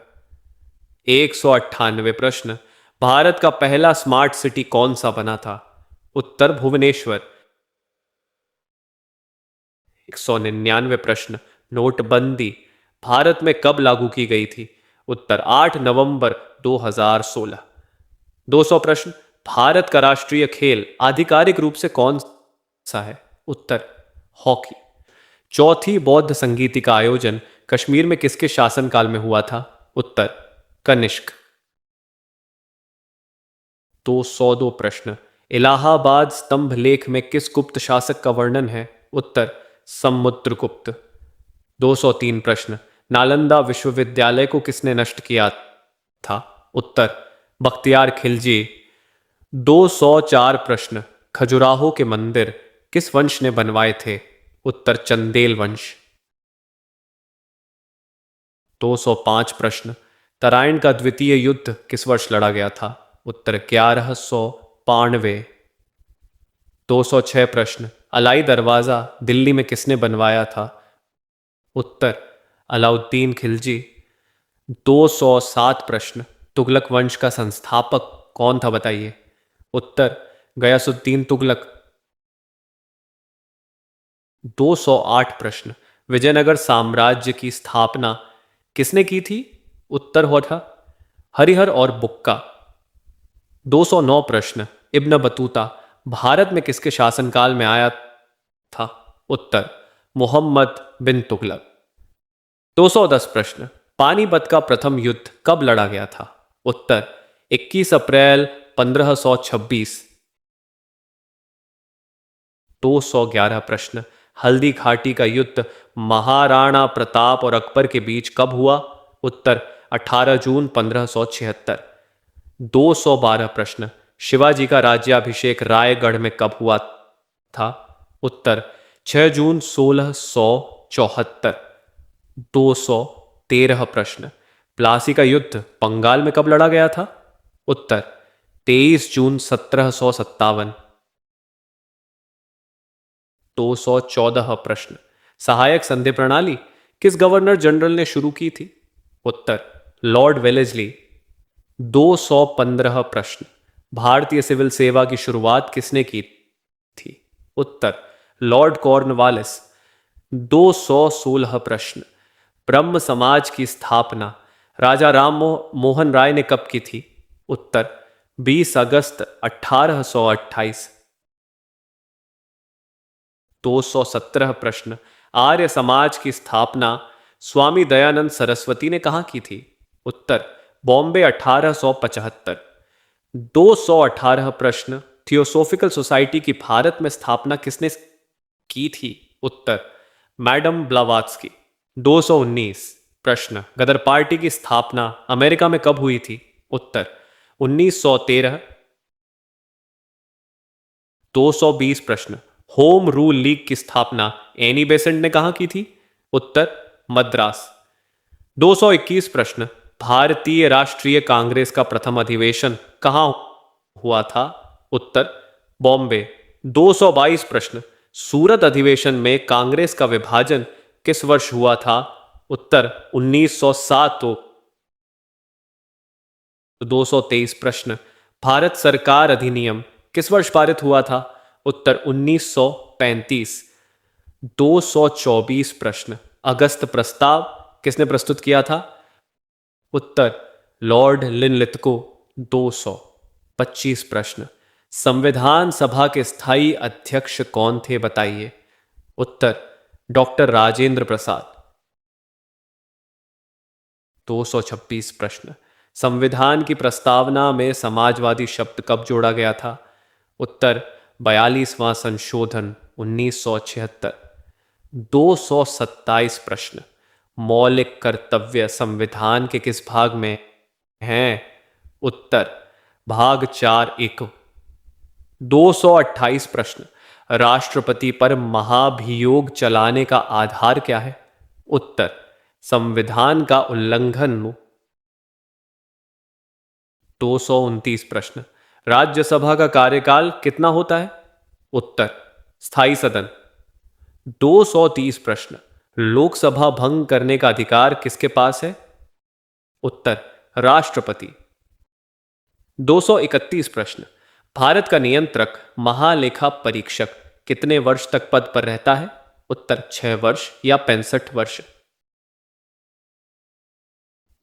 198 प्रश्न, भारत का पहला स्मार्ट सिटी कौन सा बना था? उत्तर भुवनेश्वर। 199 प्रश्न, नोटबंदी भारत में कब लागू की गई थी? उत्तर 8 नवंबर 2016। 200 प्रश्न, भारत का राष्ट्रीय खेल आधिकारिक रूप से कौन सा है? उत्तर हॉकी। चौथी बौद्ध संगीति का आयोजन कश्मीर में किसके शासनकाल में हुआ था? उत्तर कनिष्क। 202 प्रश्न, इलाहाबाद स्तंभ लेख में किस गुप्त शासक का वर्णन है? उत्तर समुद्रगुप्त। 203 प्रश्न, नालंदा विश्वविद्यालय को किसने नष्ट किया था? उत्तर, बख्तियार खिलजी। 204 प्रश्न, खजुराहो के मंदिर किस वंश ने बनवाए थे? उत्तर, चंदेल वंश। 205 प्रश्न, तराइन का द्वितीय युद्ध किस वर्ष लड़ा गया था? उत्तर, 1192। 206 प्रश्न, अलाई दरवाजा दिल्ली में किसने बनवाया था? उत्तर, अलाउद्दीन खिलजी। 207 प्रश्न, तुगलक वंश का संस्थापक कौन था, बताइए? उत्तर, गयासुद्दीन तुगलक। 208 प्रश्न, विजयनगर साम्राज्य की स्थापना किसने की थी? उत्तर होता, हरिहर और बुक्का। 209 प्रश्न, इब्न बतूता भारत में किसके शासनकाल में आया था? उत्तर, मोहम्मद बिन तुगलक। 210 प्रश्न, पानीपत का प्रथम युद्ध कब लड़ा गया था? उत्तर, 21 अप्रैल 1526। 211 प्रश्न, हल्दी घाटी का युद्ध महाराणा प्रताप और अकबर के बीच कब हुआ? उत्तर, 18 जून 1576। 212 प्रश्न, शिवाजी का राज्याभिषेक रायगढ़ में कब हुआ था? उत्तर, 6 जून 1674। 213 प्रश्न, प्लासी का युद्ध बंगाल में कब लड़ा गया था? उत्तर, 23 जून 1757। 214 प्रश्न, सहायक संधि प्रणाली किस गवर्नर जनरल ने शुरू की थी? उत्तर, लॉर्ड वेलेस्ली। 215 प्रश्न, भारतीय सिविल सेवा की शुरुआत किसने की थी? उत्तर, लॉर्ड कॉर्नवालिस। 216 प्रश्न, ब्रह्म समाज की स्थापना राजा राम मोहन राय ने कब की थी? उत्तर, 20 अगस्त 1828। 217 प्रश्न, आर्य समाज की स्थापना स्वामी दयानंद सरस्वती ने कहाँ की थी? उत्तर, बॉम्बे 1875। 218 प्रश्न, थियोसोफिकल सोसाइटी की भारत में स्थापना किसने की थी? उत्तर, मैडम ब्लावात्स्की। 219 प्रश्न, गदर पार्टी की स्थापना अमेरिका में कब हुई थी? उत्तर, 1913। 220 प्रश्न, होम रूल लीग की स्थापना एनी बेसेंट ने कहाँ की थी? उत्तर, मद्रास। 221 प्रश्न, भारतीय राष्ट्रीय कांग्रेस का प्रथम अधिवेशन कहाँ हुआ था? उत्तर, बॉम्बे। 222 प्रश्न, सूरत अधिवेशन में कांग्रेस का विभाजन किस वर्ष हुआ था? उत्तर, 1907। तो 223 प्रश्न, भारत सरकार अधिनियम किस वर्ष पारित हुआ था? उत्तर, 1935। 224 प्रश्न, अगस्त प्रस्ताव किसने प्रस्तुत किया था? उत्तर, लॉर्ड लिनलिथगो। 225 प्रश्न, संविधान सभा के स्थायी अध्यक्ष कौन थे, बताइए? उत्तर, डॉक्टर राजेंद्र प्रसाद। 226 प्रश्न, संविधान की प्रस्तावना में समाजवादी शब्द कब जोड़ा गया था? उत्तर, 42वां संशोधन 1976। 227 प्रश्न, मौलिक कर्तव्य संविधान के किस भाग में हैं? उत्तर, भाग 4(1). 228 प्रश्न, राष्ट्रपति पर महाभियोग चलाने का आधार क्या है? उत्तर, संविधान का उल्लंघन। 229 प्रश्न, राज्यसभा का कार्यकाल कितना होता है? उत्तर, स्थायी सदन। 230 प्रश्न, लोकसभा भंग करने का अधिकार किसके पास है? उत्तर, राष्ट्रपति। 231 प्रश्न, भारत का नियंत्रक महालेखा परीक्षक कितने वर्ष तक पद पर रहता है? उत्तर, 6 वर्ष या 65 वर्ष।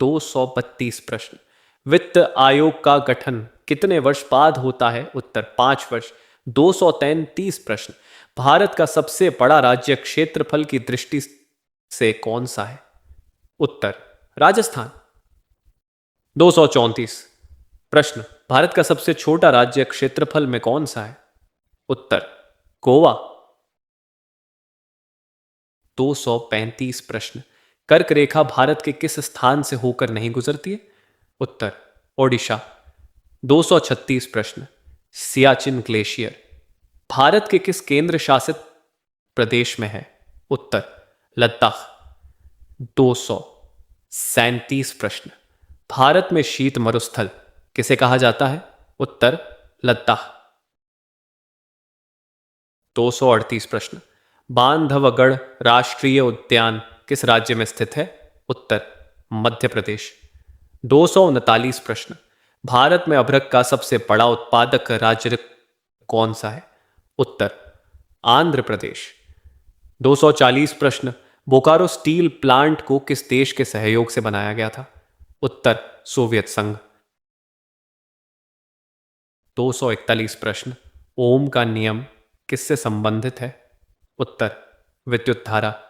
232 प्रश्न, वित्त आयोग का गठन कितने वर्ष बाद होता है? उत्तर, 5 वर्ष। 233 प्रश्न, भारत का सबसे बड़ा राज्य क्षेत्रफल की दृष्टि से कौन सा है? उत्तर, राजस्थान। 234 प्रश्न, भारत का सबसे छोटा राज्य क्षेत्रफल में कौन सा है? उत्तर, गोवा। 235 प्रश्न। कर्क रेखा भारत के किस स्थान से होकर नहीं गुजरती है? उत्तर ओडिशा। 236 प्रश्न। सियाचिन ग्लेशियर भारत के किस केंद्र शासित प्रदेश में है? उत्तर लद्दाख। 237 प्रश्न। भारत में शीत मरुस्थल किसे कहा जाता है? उत्तर लद्दाख। 238 प्रश्न। बांधवगढ़ राष्ट्रीय उद्यान किस राज्य में स्थित है? उत्तर मध्य प्रदेश। 239 प्रश्न। भारत में अभ्रक का सबसे बड़ा उत्पादक राज्य कौन सा है? उत्तर आंध्र प्रदेश। 240 प्रश्न। बोकारो स्टील प्लांट को किस देश के सहयोग से बनाया गया था? उत्तर सोवियत संघ। 241 प्रश्न। ओम का नियम किससे संबंधित है? उत्तर विद्युत धारा।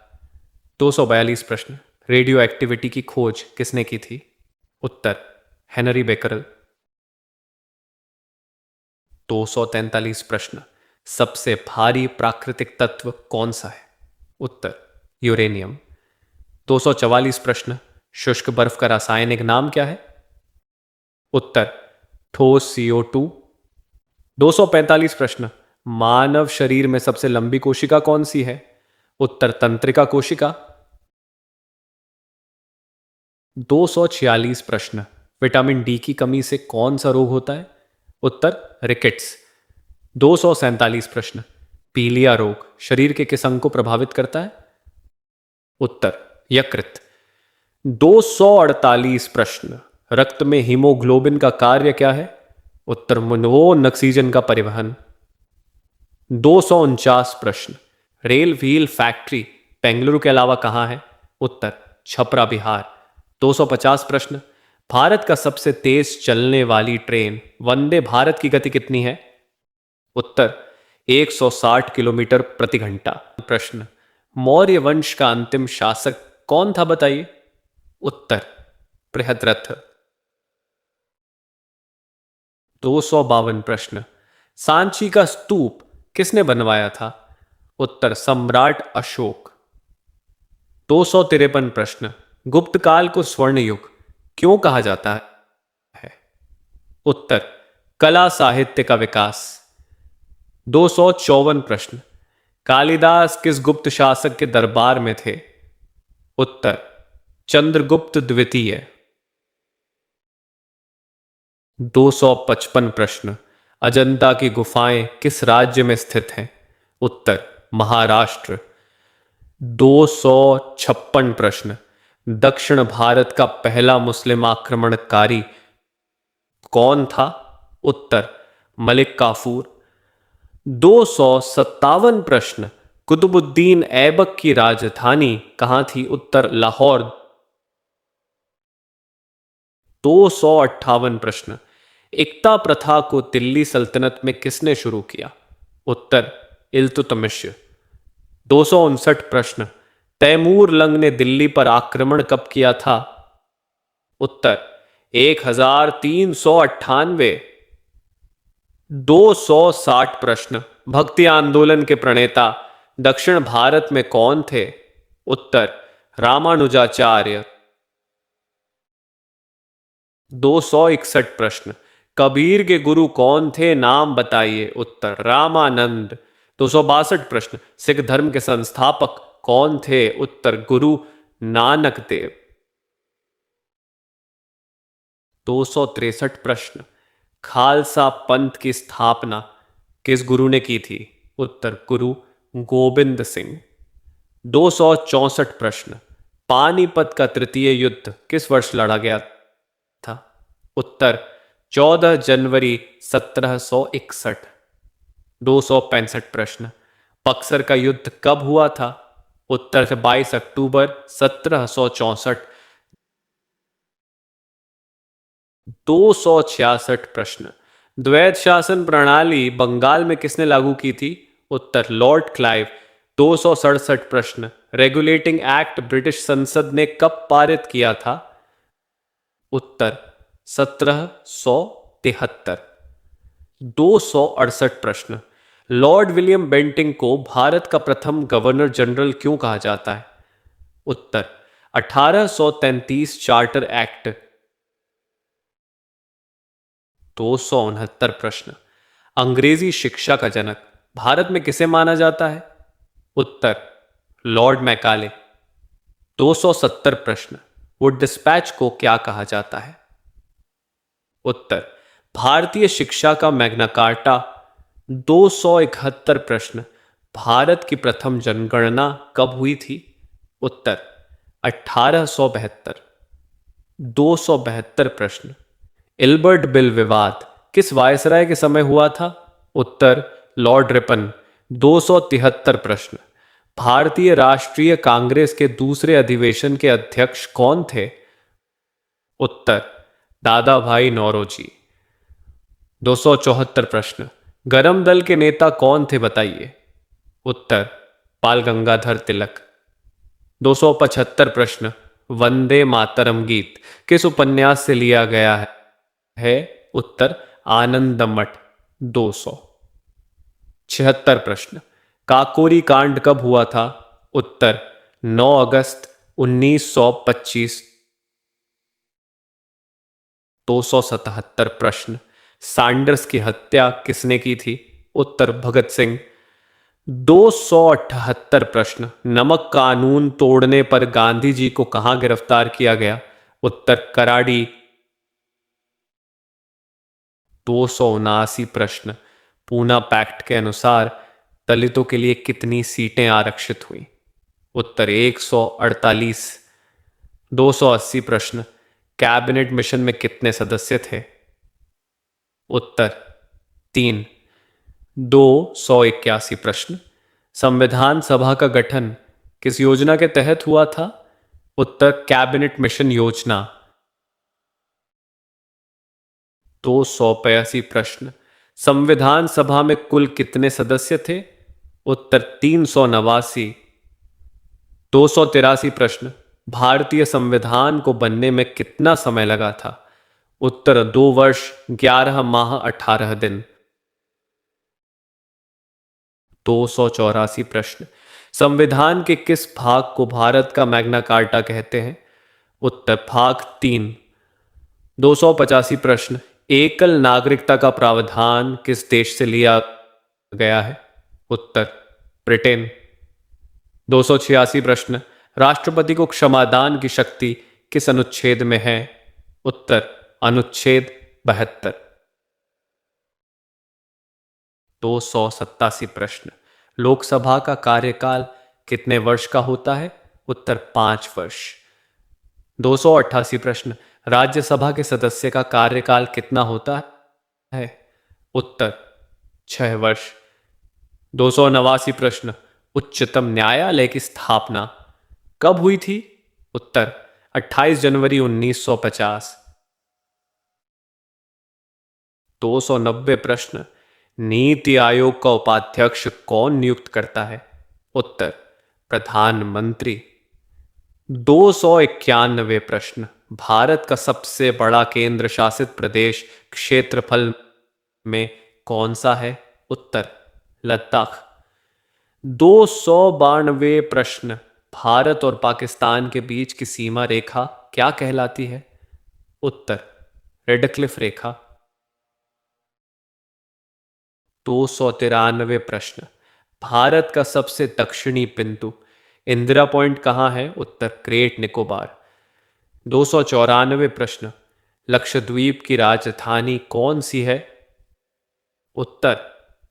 242 प्रश्न। रेडियो एक्टिविटी की खोज किसने की थी? उत्तर हेनरी बेकरल। 243 प्रश्न। सबसे भारी प्राकृतिक तत्व कौन सा है? उत्तर यूरेनियम। 244 प्रश्न। शुष्क बर्फ का रासायनिक नाम क्या है? उत्तर ठोस CO2। 245 प्रश्न। मानव शरीर में सबसे लंबी कोशिका कौन सी है? उत्तर तंत्रिका कोशिका। 246 प्रश्न। विटामिन डी की कमी से कौन सा रोग होता है? उत्तर रिकेट्स। 247 प्रश्न। पीलिया रोग शरीर के किस अंग को प्रभावित करता है? उत्तर यकृत। 248 प्रश्न। रक्त में हीमोग्लोबिन का कार्य क्या है? उत्तर मनोन ऑक्सीजन का परिवहन। 249 प्रश्न। रेल व्हील फैक्ट्री बेंगलुरु के अलावा कहां है? उत्तर छपरा बिहार। 250 प्रश्न। भारत का सबसे तेज चलने वाली ट्रेन वंदे भारत की गति कितनी है? उत्तर 160 किलोमीटर प्रति घंटा। प्रश्न। मौर्य वंश का अंतिम शासक कौन था बताइए? उत्तर बृहद्रथ। 252 प्रश्न। सांची का स्तूप किसने बनवाया था? उत्तर सम्राट अशोक। 253 प्रश्न। गुप्त काल को स्वर्ण युग क्यों कहा जाता है? उत्तर कला साहित्य का विकास। 254 प्रश्न। कालिदास किस गुप्त शासक के दरबार में थे? उत्तर चंद्रगुप्त द्वितीय। 255 प्रश्न। अजंता की गुफाएं किस राज्य में स्थित हैं? उत्तर महाराष्ट्र। 256 प्रश्न। दक्षिण भारत का पहला मुस्लिम आक्रमणकारी कौन था? उत्तर मलिक काफूर। 257 प्रश्न। कुतुबुद्दीन ऐबक की राजधानी कहां थी? उत्तर लाहौर। 258 प्रश्न। इक्ता प्रथा को दिल्ली सल्तनत में किसने शुरू किया? उत्तर इल्तुतमिश। 259 प्रश्न। तैमूर लंग ने दिल्ली पर आक्रमण कब किया था? उत्तर 1398। 260 प्रश्न। भक्ति आंदोलन के प्रणेता दक्षिण भारत में कौन थे? उत्तर रामानुजाचार्य। 261 प्रश्न। कबीर के गुरु कौन थे? नाम बताइए। उत्तर रामानंद। 262 प्रश्न। सिख धर्म के संस्थापक कौन थे? उत्तर गुरु नानक देव। 263 प्रश्न। खालसा पंथ की स्थापना किस गुरु ने की थी? उत्तर गुरु गोबिंद सिंह। 264 प्रश्न। पानीपत का तृतीय युद्ध किस वर्ष लड़ा गया था? उत्तर 14 जनवरी 1761। 265 प्रश्न। बक्सर का युद्ध कब हुआ था? उत्तर 22 अक्टूबर 1764। 266 प्रश्न। द्वैत शासन प्रणाली बंगाल में किसने लागू की थी? उत्तर लॉर्ड क्लाइव। 267 प्रश्न। रेगुलेटिंग एक्ट ब्रिटिश संसद ने कब पारित किया था? उत्तर 1773। 268 प्रश्न। लॉर्ड विलियम बेंटिंग को भारत का प्रथम गवर्नर जनरल क्यों कहा जाता है? उत्तर 1833 चार्टर एक्ट। 269 प्रश्न। अंग्रेजी शिक्षा का जनक भारत में किसे माना जाता है? उत्तर लॉर्ड मैकाले। 270 प्रश्न। वुड डिस्पैच को क्या कहा जाता है? उत्तर भारतीय शिक्षा का मैग्ना कार्टा। 271 प्रश्न। भारत की प्रथम जनगणना कब हुई थी? उत्तर 1872। 272 प्रश्न। इल्बर्ट बिल विवाद किस वायसराय के समय हुआ था? उत्तर लॉर्ड रिपन। 273 प्रश्न। भारतीय राष्ट्रीय कांग्रेस के दूसरे अधिवेशन के अध्यक्ष कौन थे? उत्तर दादा भाई नौरोजी। 274 प्रश्न। गरम दल के नेता कौन थे बताइए? उत्तर बाल गंगाधर तिलक। 275 प्रश्न। वंदे मातरम गीत किस उपन्यास से लिया गया है? उत्तर आनंदमठ। 276 प्रश्न। काकोरी कांड कब हुआ था? उत्तर 9 अगस्त 1925। 277 प्रश्न। सैंडर्स की हत्या किसने की थी? उत्तर भगत सिंह। 278 प्रश्न। नमक कानून तोड़ने पर गांधी जी को कहां गिरफ्तार किया गया? उत्तर कराड़ी। 279 प्रश्न। पूना पैक्ट के अनुसार दलितों के लिए कितनी सीटें आरक्षित हुई? उत्तर 148। 280 प्रश्न। कैबिनेट मिशन में कितने सदस्य थे? उत्तर 3। 281 प्रश्न। संविधान सभा का गठन किस योजना के तहत हुआ था? उत्तर कैबिनेट मिशन योजना। 282 प्रश्न। संविधान सभा में कुल कितने सदस्य थे? उत्तर 389। 283 प्रश्न। भारतीय संविधान को बनने में कितना समय लगा था? उत्तर 2 वर्ष 11 माह 18 दिन। 284 प्रश्न। संविधान के किस भाग को भारत का मैग्ना कार्टा कहते हैं? उत्तर भाग 3। 285 प्रश्न। एकल नागरिकता का प्रावधान किस देश से लिया गया है? उत्तर ब्रिटेन। 286 प्रश्न। राष्ट्रपति को क्षमादान की शक्ति किस अनुच्छेद में है? उत्तर अनुच्छेद 72। 287 प्रश्न। लोकसभा का कार्यकाल कितने वर्ष का होता है? उत्तर 5 वर्ष। 288 प्रश्न। राज्यसभा के सदस्य का कार्यकाल कितना होता है? उत्तर 6 वर्ष। 289 प्रश्न। उच्चतम न्यायालय की स्थापना कब हुई थी? उत्तर 28 जनवरी 1950। 290 प्रश्न। नीति आयोग का उपाध्यक्ष कौन नियुक्त करता है? उत्तर प्रधानमंत्री। 291 प्रश्न। भारत का सबसे बड़ा केंद्र शासित प्रदेश क्षेत्रफल में कौन सा है? उत्तर लद्दाख। 292 प्रश्न। भारत और पाकिस्तान के बीच की सीमा रेखा क्या कहलाती है? उत्तर रेडक्लिफ रेखा। 293 प्रश्न। भारत का सबसे दक्षिणी बिंदु इंदिरा पॉइंट कहाँ है? उत्तर ग्रेट निकोबार। 294 प्रश्न। लक्षद्वीप की राजधानी कौन सी है? उत्तर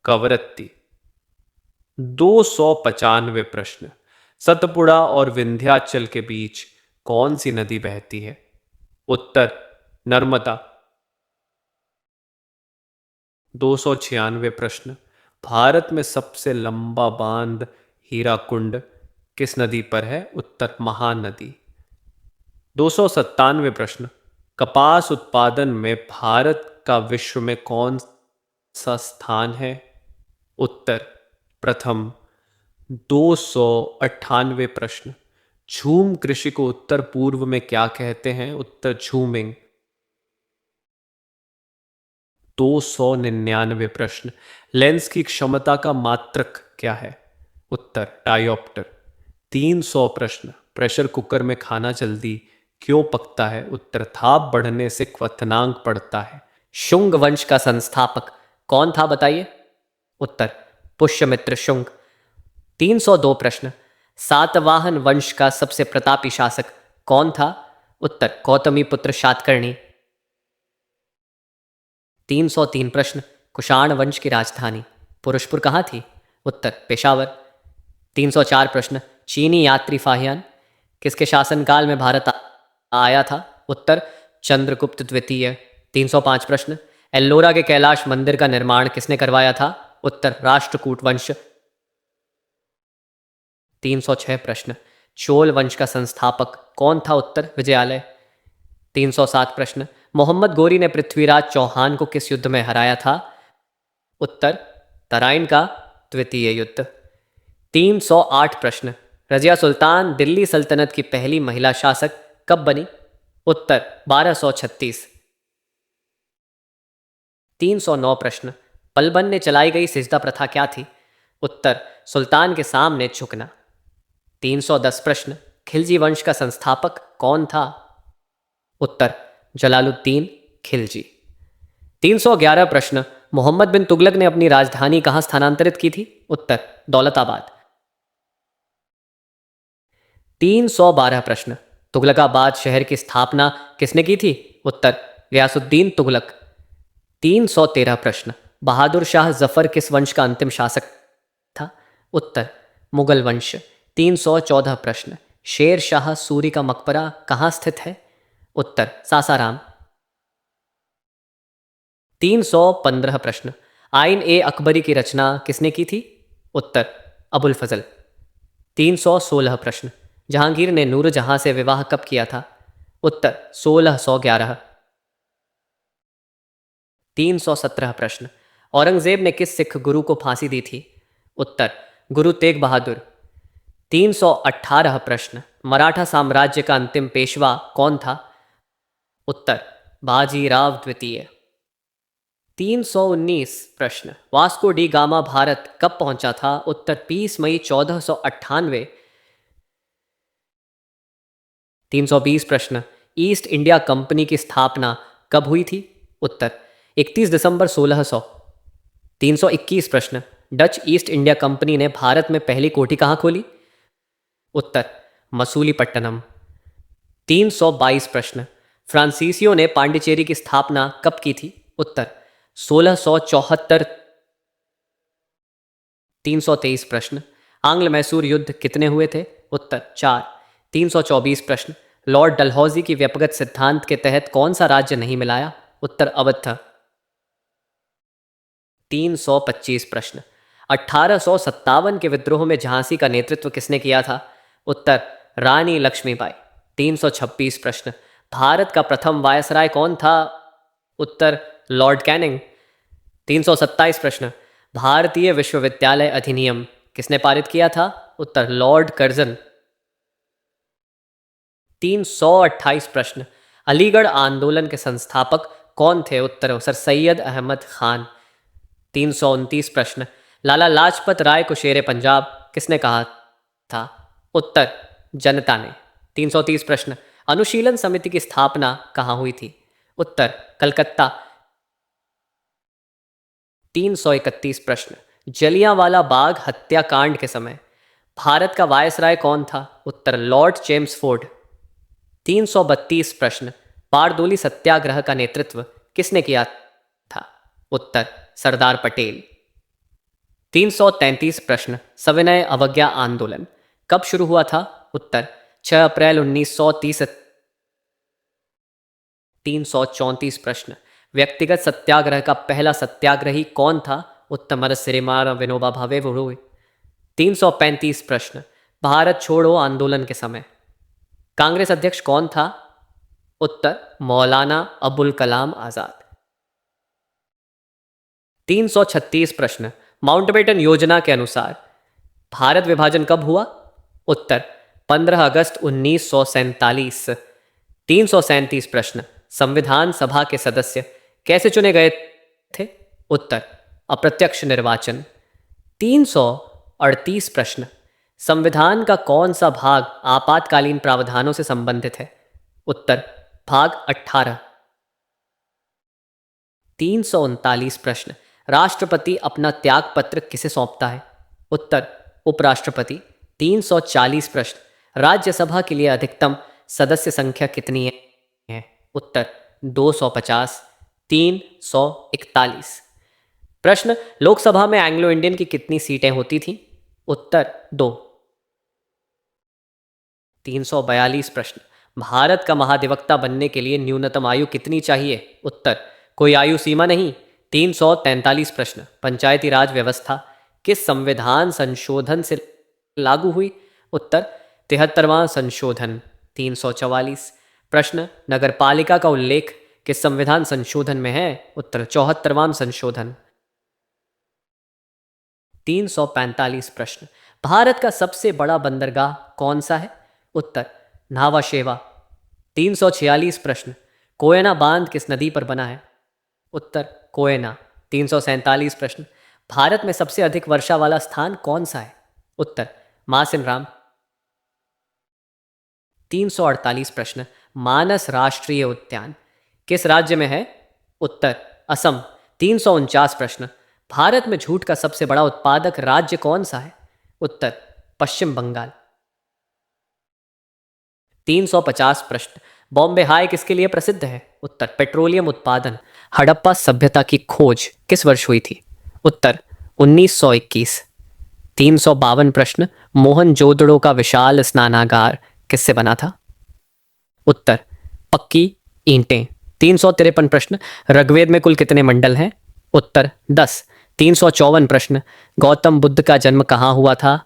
कवरत्ती। 295 प्रश्न। सतपुड़ा और विंध्याचल के बीच कौन सी नदी बहती है? उत्तर नर्मदा। 296 प्रश्न। भारत में सबसे लंबा बांध हीराकुंड किस नदी पर है? उत्तर महानदी। 297 प्रश्न। कपास उत्पादन में भारत का विश्व में कौन सा स्थान है? उत्तर प्रथम। 298 प्रश्न। झूम कृषि को उत्तर पूर्व में क्या कहते हैं? उत्तर झूमिंग। 299 प्रश्न। लेंस की क्षमता का मात्रक क्या है? उत्तर डायोप्टर। 300 प्रश्न। प्रेशर कुकर में खाना जल्दी क्यों पकता है? उत्तर ताप बढ़ने से क्वथनांक बढ़ता है। शुंग वंश का संस्थापक कौन था बताइए? उत्तर पुष्यमित्र शुंग। 302 प्रश्न। सातवाहन वंश का सबसे प्रतापी शासक कौन था? उत्तर गौतमी पुत्र शातकर्णी। 303 प्रश्न। कुषाण वंश की राजधानी पुरुषपुर कहाँ थी? उत्तर पेशावर। 304 प्रश्न। चीनी यात्री फाहियान किसके शासनकाल में भारत आया था? उत्तर चंद्रगुप्त द्वितीय। 305 प्रश्न। एल्लोरा के कैलाश मंदिर का निर्माण किसने करवाया था? उत्तर राष्ट्रकूट वंश। 306 प्रश्न। चोल वंश का संस्थापक कौन था? उत्तर विजयालय। 307 प्रश्न। मोहम्मद गोरी ने पृथ्वीराज चौहान को किस युद्ध में हराया था? उत्तर तराइन का द्वितीय युद्ध। 308 प्रश्न। रजिया सुल्तान दिल्ली सल्तनत की पहली महिला शासक कब बनी? उत्तर 1236। 309 प्रश्न। पलबन ने चलाई गई सिजदा प्रथा क्या थी? उत्तर सुल्तान के सामने झुकना। 310 प्रश्न। खिलजी वंश का संस्थापक कौन था? उत्तर जलालुद्दीन खिलजी। 311 प्रश्न। मोहम्मद बिन तुगलक ने अपनी राजधानी कहां स्थानांतरित की थी? उत्तर दौलताबाद। 312 प्रश्न। तुगलकाबाद शहर की स्थापना किसने की थी? उत्तर गयासुद्दीन तुगलक। 313 प्रश्न। बहादुर शाह जफर किस वंश का अंतिम शासक था? उत्तर मुगल वंश। 314 प्रश्न। शेर शाह सूरी का मकबरा कहाँ स्थित है? उत्तर सासाराम। 315 प्रश्न। आइन ए अकबरी की रचना किसने की थी? उत्तर अबुल फजल। 316 प्रश्न। जहांगीर ने नूरजहां से विवाह कब किया था? उत्तर 1611। 317 प्रश्न। औरंगजेब ने किस सिख गुरु को फांसी दी थी? उत्तर गुरु तेग बहादुर। 318 प्रश्न। मराठा साम्राज्य का अंतिम पेशवा कौन था? उत्तर बाजीराव द्वितीय। 319 प्रश्न। वास्को डी गामा भारत कब पहुंचा था? उत्तर 20 मई 1498। 320 प्रश्न। ईस्ट इंडिया कंपनी की स्थापना कब हुई थी? उत्तर 31 दिसंबर 1600। 321 प्रश्न। डच ईस्ट इंडिया कंपनी ने भारत में पहली कोठी कहाँ खोली? उत्तर मसूलीपट्टनम। 322 प्रश्न। फ्रांसीसियों ने पांडिचेरी की स्थापना कब की थी? उत्तर 1674। 323 प्रश्न। आंग्ल मैसूर युद्ध कितने हुए थे? उत्तर 4। 324 प्रश्न। लॉर्ड डलहौजी की व्यपगत सिद्धांत के तहत कौन सा राज्य नहीं मिलाया? उत्तर अवध था। 325 प्रश्न। 1857 के विद्रोह में झांसी का नेतृत्व किसने किया था? उत्तर रानी लक्ष्मीबाई। 326 प्रश्न। भारत का प्रथम वायसराय कौन था? उत्तर लॉर्ड कैनिंग। 327 प्रश्न। भारतीय विश्वविद्यालय अधिनियम किसने पारित किया था? उत्तर लॉर्ड कर्जन। 328 प्रश्न। अलीगढ़ आंदोलन के संस्थापक कौन थे? उत्तर सर सैयद अहमद खान। 329 प्रश्न। लाला लाजपत राय को शेरे पंजाब किसने कहा था? उत्तर जनता ने। 330 प्रश्न। अनुशीलन समिति की स्थापना कहाँ हुई थी? उत्तर कलकत्ता। 331 प्रश्न। जलियांवाला बाग हत्याकांड के समय भारत का वायसराय कौन था? उत्तर लॉर्ड चेम्सफोर्ड। 332 प्रश्न। बारदोली सत्याग्रह का नेतृत्व किसने किया था? उत्तर सरदार पटेल। 333 प्रश्न। सविनय अवज्ञा आंदोलन कब शुरू हुआ था? उत्तर 6 अप्रैल 1930। 334 प्रश्न। व्यक्तिगत सत्याग्रह का पहला सत्याग्रही कौन था? उत्तर मरसिरिमारा विनोबा भावे। 335 प्रश्न। भारत छोड़ो आंदोलन के समय कांग्रेस अध्यक्ष कौन था? उत्तर मौलाना अबुल कलाम आजाद। 336 प्रश्न। माउंटबेटन योजना के अनुसार भारत विभाजन कब हुआ? उत्तर 15 अगस्त 1947। 337 प्रश्न। संविधान सभा के सदस्य कैसे चुने गए उत्तर अप्रत्यक्ष निर्वाचन। 338 प्रश्न, संविधान का कौन सा भाग आपातकालीन प्रावधानों से संबंधित है? उत्तर भाग 18। 339 प्रश्न, राष्ट्रपति अपना त्याग पत्र किसे सौंपता है? उत्तर उपराष्ट्रपति। 340 प्रश्न, राज्यसभा के लिए अधिकतम सदस्य संख्या कितनी है? उत्तर 250। 341 प्रश्न, लोकसभा में एंग्लो इंडियन की कितनी सीटें होती थीं? उत्तर 2। 342 प्रश्न, भारत का महाधिवक्ता बनने के लिए न्यूनतम आयु कितनी चाहिए? उत्तर कोई आयु सीमा नहीं। 343 प्रश्न, पंचायती राज व्यवस्था किस संविधान संशोधन से लागू हुई? उत्तर 73वां संशोधन। 344 प्रश्न, नगरपालिका का उल्लेख किस संविधान संशोधन में है? उत्तर 74वां संशोधन। 345 प्रश्न, भारत का सबसे बड़ा बंदरगाह कौन सा है? उत्तर न्हावा शेवा। 346 प्रश्न, कोयना बांध किस नदी पर बना है? उत्तर कोयना। 347 प्रश्न, भारत में सबसे अधिक वर्षा वाला स्थान कौन सा है? उत्तर मासिन राम। 348 प्रश्न, मानस राष्ट्रीय उद्यान किस राज्य में है? उत्तर असम। 349 प्रश्न, भारत में जूट का सबसे बड़ा उत्पादक राज्य कौन सा है? उत्तर पश्चिम बंगाल। 350 प्रश्न, बॉम्बे हाई किसके लिए प्रसिद्ध है? उत्तर पेट्रोलियम उत्पादन। हड़प्पा सभ्यता की खोज किस वर्ष हुई थी? उत्तर 1921। 352 प्रश्न, मोहनजोदड़ो का विशाल स्नानागार किससे बना था? उत्तर पक्की ईंटें। 353 प्रश्न, ऋग्वेद में कुल कितने मंडल हैं? उत्तर 10। 354 प्रश्न, गौतम बुद्ध का जन्म कहाँ हुआ था?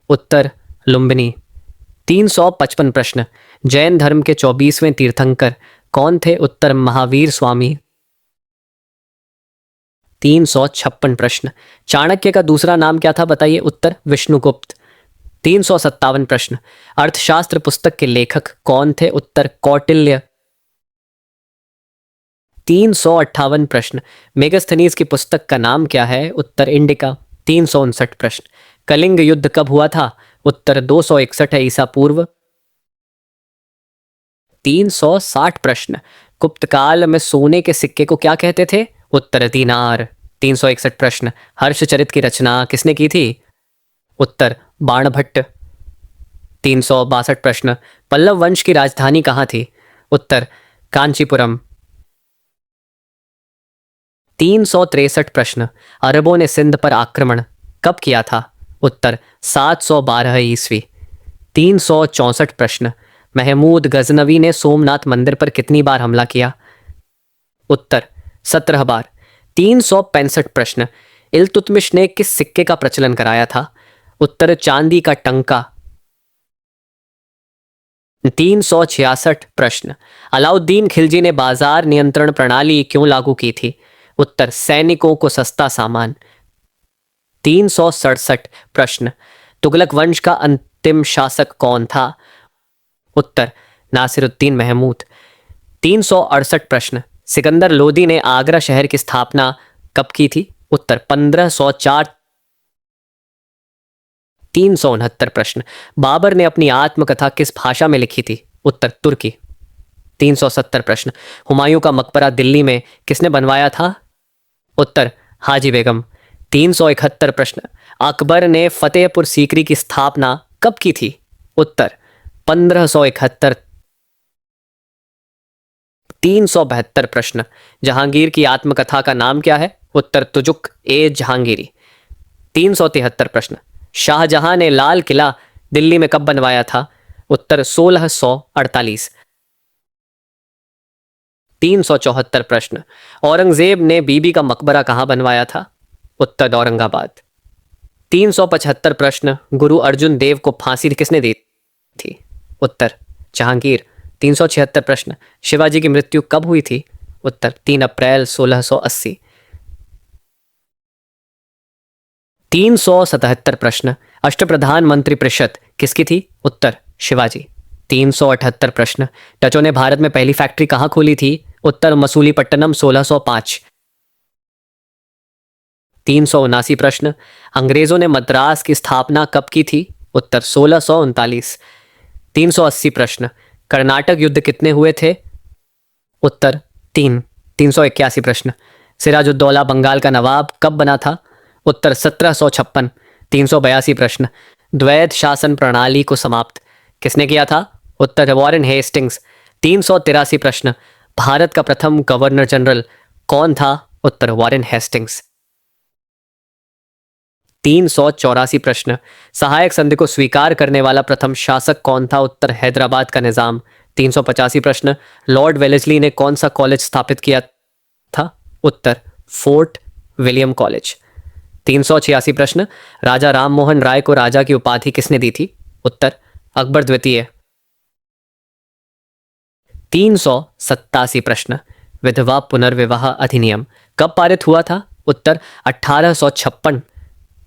उत्तर लुम्बिनी। 355 प्रश्न, जैन धर्म के 24वें तीर्थंकर कौन थे? उत्तर महावीर स्वामी। 356 प्रश्न, चाणक्य का दूसरा नाम क्या था? बताइए। उत्तर विष्णुगुप्त। 357 प्रश्न, अर्थशास्त्र पुस्तक के लेखक कौन थे? उत्तर कौटिल्य। 358 प्रश्न, मेगास्थनीज की पुस्तक का नाम क्या है? उत्तर इंडिका। 359 प्रश्न, कलिंग युद्ध कब हुआ था? उत्तर 261 है ईसा पूर्व। 360 प्रश्न, गुप्त काल में सोने के सिक्के को क्या कहते थे? उत्तर दीनार। 361 प्रश्न, हर्षचरित की रचना किसने की थी? उत्तर बाणभट्ट। 362 प्रश्न, पल्लव वंश की राजधानी कहाँ थी? उत्तर कांचीपुरम। 363 प्रश्न, अरबों ने सिंध पर आक्रमण कब किया था? उत्तर 712 ईस्वी। 364 प्रश्न, महमूद गजनवी ने सोमनाथ मंदिर पर कितनी बार हमला किया? उत्तर 17 बार। 365 प्रश्न, इल्तुतमिश ने किस सिक्के का प्रचलन कराया था? उत्तर चांदी का टंका। 366 प्रश्न, अलाउद्दीन खिलजी ने बाजार नियंत्रण प्रणाली क्यों लागू की थी? उत्तर सैनिकों को सस्ता सामान। 367 प्रश्न, तुगलक वंश का अंतिम शासक कौन था? उत्तर नासिरुद्दीन महमूद। 368 प्रश्न, सिकंदर लोदी ने आगरा शहर की स्थापना कब की थी? उत्तर 1504। 369 प्रश्न, बाबर ने अपनी आत्मकथा किस भाषा में लिखी थी? उत्तर तुर्की। 370 प्रश्न, हुमायूं का मकबरा दिल्ली में किसने बनवाया था? उत्तर हाजी बेगम। 371 प्रश्न, अकबर ने फतेहपुर सीकरी की स्थापना कब की थी? उत्तर 1571। 372 प्रश्न, जहांगीर की आत्मकथा का नाम क्या है? उत्तर तुजुक ए जहांगीरी। 373 प्रश्न, शाहजहां ने लाल किला दिल्ली में कब बनवाया था? उत्तर 1648। 374 प्रश्न, औरंगजेब ने बीबी का मकबरा कहाँ बनवाया था? उत्तर औरंगाबाद। 375 प्रश्न, गुरु अर्जुन देव को फांसी किसने दी थी? उत्तर जहांगीर। 376 प्रश्न, शिवाजी की मृत्यु कब हुई थी? उत्तर 3 अप्रैल 1680। 377 प्रश्न, अष्टप्रधान मंत्री परिषद किसकी थी? उत्तर शिवाजी। 378 प्रश्न, डचों ने भारत में पहली फैक्ट्री कहाँ खोली थी? उत्तर मसूलीपट्टनम 1605। 379 प्रश्न, अंग्रेजों ने मद्रास की स्थापना कब की थी? उत्तर 1639। 380 प्रश्न, कर्नाटक युद्ध कितने हुए थे? उत्तर 3। 381 प्रश्न, सिराजुद्दौला बंगाल का नवाब कब बना था? उत्तर 1756। 382 प्रश्न, द्वैध शासन प्रणाली को समाप्त किसने किया था? उत्तर वॉरेन हेस्टिंग्स। 383 प्रश्न, भारत का प्रथम गवर्नर जनरल कौन था? उत्तर वॉरेन हेस्टिंग्स। 384 प्रश्न, सहायक संधि को स्वीकार करने वाला प्रथम शासक कौन था? उत्तर हैदराबाद का निजाम। 385 प्रश्न, लॉर्ड वेलेस्ली ने कौन सा कॉलेज स्थापित किया था? उत्तर फोर्ट विलियम कॉलेज। 386 प्रश्न, राजा राममोहन राय को राजा की उपाधि किसने दी थी? उत्तर अकबर द्वितीय। 387 प्रश्न, विधवा पुनर्विवाह अधिनियम कब पारित हुआ था? उत्तर 1856।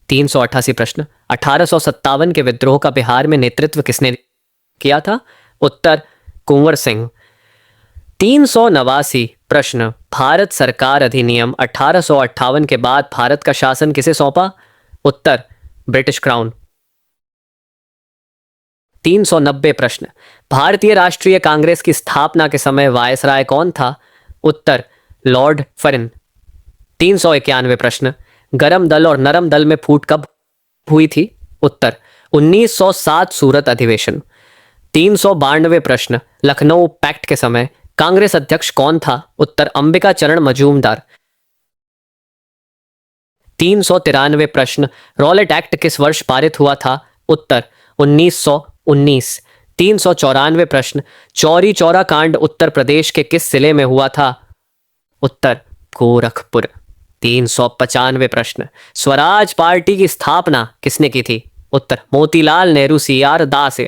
388 प्रश्न, 1857 के विद्रोह का बिहार में नेतृत्व किसने किया था? उत्तर कुंवर सिंह। 389 प्रश्न, भारत सरकार अधिनियम 1858 के बाद भारत का शासन किसे सौंपा? उत्तर ब्रिटिश क्राउन। 390 प्रश्न, भारतीय राष्ट्रीय कांग्रेस की स्थापना के समय वायसराय कौन था? उत्तर लॉर्ड फरिन। 391 प्रश्न, गरम दल और नरम दल में फूट कब हुई थी? उत्तर 1907 सूरत अधिवेशन। 392 प्रश्न, लखनऊ पैक्ट के समय कांग्रेस अध्यक्ष कौन था? उत्तर अंबिका चरण मजूमदार। 393 प्रश्न, रॉलेट एक्ट किस वर्ष पारित हुआ था? उत्तर 1919। 394 प्रश्न, चौरी चौरा कांड उत्तर प्रदेश के किस जिले में हुआ था? उत्तर गोरखपुर। 395 प्रश्न, स्वराज पार्टी की स्थापना किसने की थी? उत्तर मोतीलाल नेहरू सीआर दास।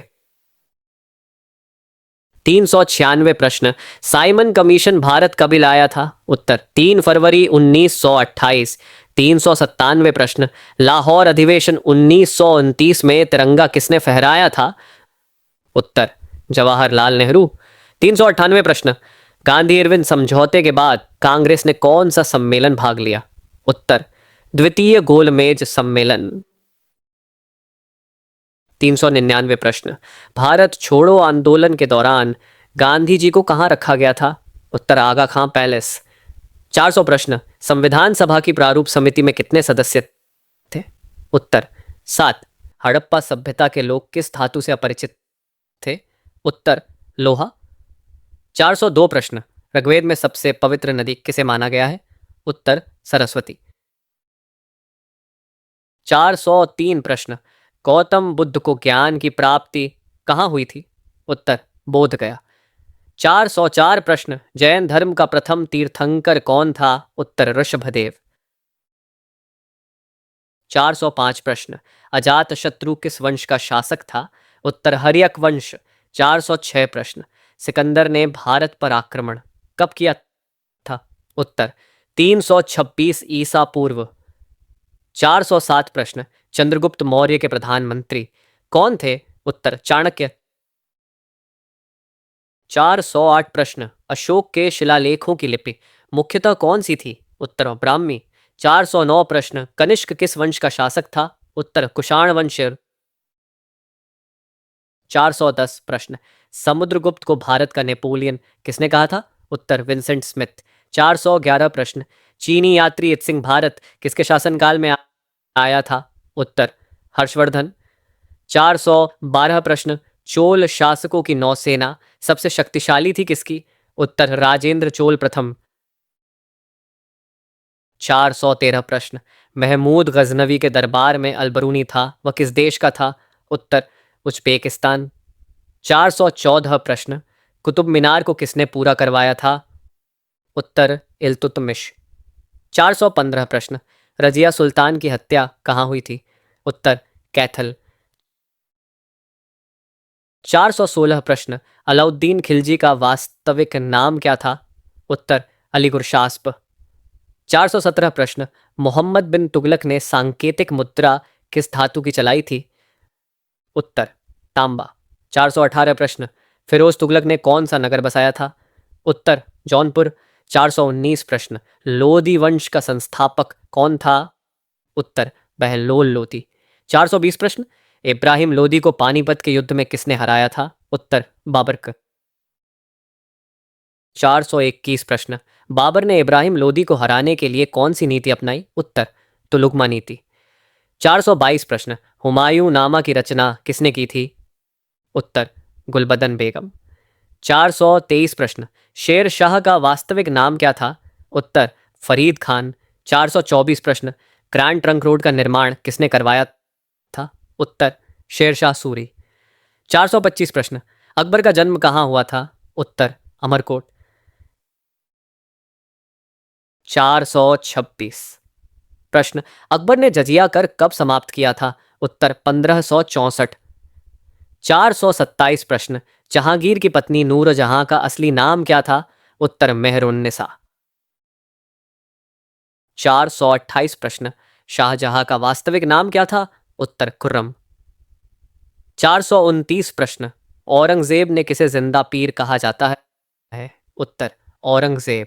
396 प्रश्न, साइमन कमीशन भारत कब लाया था? उत्तर 3 फरवरी 1928। 397 प्रश्न, लाहौर अधिवेशन 1929 में तिरंगा किसने फहराया था? उत्तर जवाहरलाल नेहरू। 398 प्रश्न, गांधी इरविन समझौते के बाद कांग्रेस ने कौन सा सम्मेलन भाग लिया? उत्तर द्वितीय गोलमेज सम्मेलन। 399 प्रश्न, भारत छोड़ो आंदोलन के दौरान गांधी जी को कहां रखा गया था? उत्तर आगा खां पैलेस। 400 प्रश्न, संविधान सभा की प्रारूप समिति में कितने सदस्य थे? उत्तर 7। हड़प्पा सभ्यता के लोग किस धातु से अपरिचित थे? उत्तर लोहा। 402 प्रश्न, ऋग्वेद में सबसे पवित्र नदी किसे माना गया है? उत्तर सरस्वती। 403 प्रश्न, गौतम बुद्ध को ज्ञान की प्राप्ति कहाँ हुई थी? उत्तर बोध गया। 404 प्रश्न, जैन धर्म का प्रथम तीर्थंकर कौन था? उत्तर ऋषभदेव। 405 प्रश्न, अजातशत्रु किस वंश का शासक था? उत्तर हर्यक वंश। 406 प्रश्न, सिकंदर ने भारत पर आक्रमण कब किया था? उत्तर 326 ईसा पूर्व। 407 प्रश्न, चंद्रगुप्त मौर्य के प्रधानमंत्री कौन थे? उत्तर चाणक्य। 408 प्रश्न, अशोक के शिलालेखों की लिपि मुख्यतः कौन सी थी? उत्तर ब्राह्मी। 409 प्रश्न, कनिष्क किस वंश का शासक था? उत्तर कुषाण वंश। 410 प्रश्न, समुद्रगुप्त को भारत का नेपोलियन किसने कहा था? उत्तर विंसेंट स्मिथ। 411 प्रश्न, चीनी यात्री इत्सिंग भारत किसके शासनकाल में आया था? उत्तर हर्षवर्धन। 412 प्रश्न, चोल शासकों की नौसेना सबसे शक्तिशाली थी किसकी? उत्तर राजेंद्र चोल प्रथम। 413 प्रश्न, महमूद गजनवी के दरबार में अलबरूनी था, वह किस देश का था? उत्तर उज्बेकिस्तान। 414 प्रश्न, कुतुब मीनार को किसने पूरा करवाया था? उत्तर इल्तुतमिश। 415 प्रश्न, रजिया सुल्तान की हत्या कहाँ हुई थी? उत्तर कैथल। 416 प्रश्न, अलाउद्दीन खिलजी का वास्तविक नाम क्या था? उत्तर अली गुरशास्प। 417 प्रश्न, मोहम्मद बिन तुगलक ने सांकेतिक मुद्रा किस धातु की चलाई थी? उत्तर तांबा। 418 प्रश्न, फिरोज तुगलक ने कौन सा नगर बसाया था? उत्तर जौनपुर। 419 प्रश्न, लोधी वंश का संस्थापक कौन था? उत्तर बहलोल लोदी। 420 प्रश्न, इब्राहिम लोदी को पानीपत के युद्ध में किसने हराया था? उत्तर बाबर। 421 प्रश्न, बाबर ने इब्राहिम लोदी को हराने के लिए कौन सी नीति अपनाई? उत्तर तुलुकमा नीति। 422 प्रश्न, हुमायूं नामा की रचना किसने की थी? उत्तर गुलबदन बेगम। 423 प्रश्न, शेर शाह का वास्तविक नाम क्या था? उत्तर फरीद खान। 424 प्रश्न, ग्रैंड ट्रंक रोड का निर्माण किसने करवाया था? उत्तर शेरशाह सूरी। 425 प्रश्न, अकबर का जन्म कहाँ हुआ था? उत्तर अमरकोट। 426 प्रश्न, अकबर ने जजिया कर कब समाप्त किया था? उत्तर 1564। 427 प्रश्न, जहांगीर की पत्नी नूर जहां का असली नाम क्या था? उत्तर मेहरुन्निसा। 428 प्रश्न, शाहजहां का वास्तविक नाम क्या था? उत्तर खुर्रम। 429 प्रश्न, औरंगजेब ने किसे जिंदा पीर कहा जाता है? उत्तर औरंगजेब।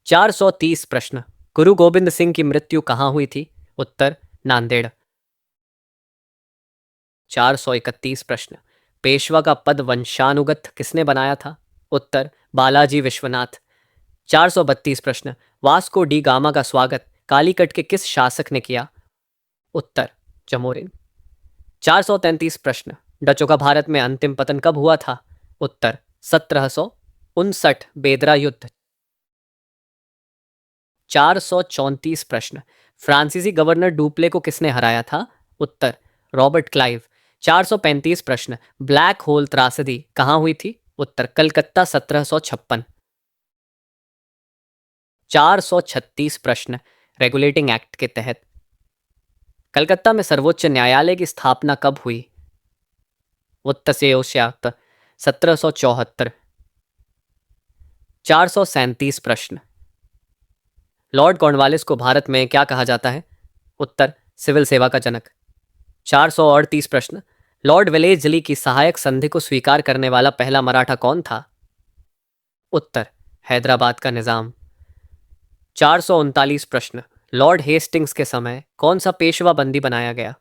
430 प्रश्न, गुरु गोबिंद सिंह की मृत्यु कहाँ हुई थी? उत्तर नांदेड़। 431 प्रश्न, पेशवा का पद वंशानुगत किसने बनाया था? उत्तर बालाजी विश्वनाथ। 432 प्रश्न, वास्को डी गामा का स्वागत कालीकट के किस शासक ने किया? उत्तर जमोरिन। 433 प्रश्न, डचों का भारत में अंतिम पतन कब हुआ था? उत्तर 1759 बेदरा युद्ध। 434 प्रश्न, फ्रांसीसी गवर्नर डुप्ले को किसने हराया था? उत्तर रॉबर्ट क्लाइव। 435 प्रश्न, ब्लैक होल त्रासदी कहाँ हुई थी? उत्तर कलकत्ता 1756। 436 प्रश्न, रेगुलेटिंग एक्ट के तहत कलकत्ता में सर्वोच्च न्यायालय की स्थापना कब हुई? उत्तर से 1774। 437 प्रश्न, लॉर्ड कॉर्नवालिस को भारत में क्या कहा जाता है? उत्तर सिविल सेवा का जनक। 438 प्रश्न, लॉर्ड वेलेस्ली की सहायक संधि को स्वीकार करने वाला पहला मराठा कौन था? उत्तर हैदराबाद का निजाम। 439 प्रश्न, लॉर्ड हेस्टिंग्स के समय कौन सा पेशवा बंदी बनाया गया?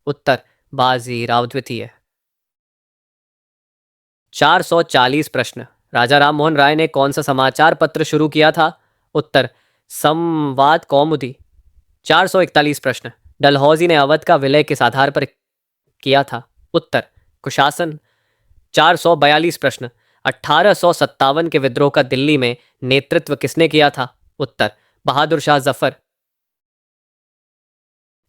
उत्तर बाजी राव द्वितीय। 440 प्रश्न, राजा राम मोहन राय ने कौन सा समाचार पत्र शुरू किया था? उत्तर संवाद कौमुदी। 441 प्रश्न, डलहौजी ने अवध का विलय किस आधार पर किया था? उत्तर कुशासन। 442 प्रश्न, 1857 के विद्रोह का दिल्ली में नेतृत्व किसने किया था? उत्तर बहादुर शाह जफर।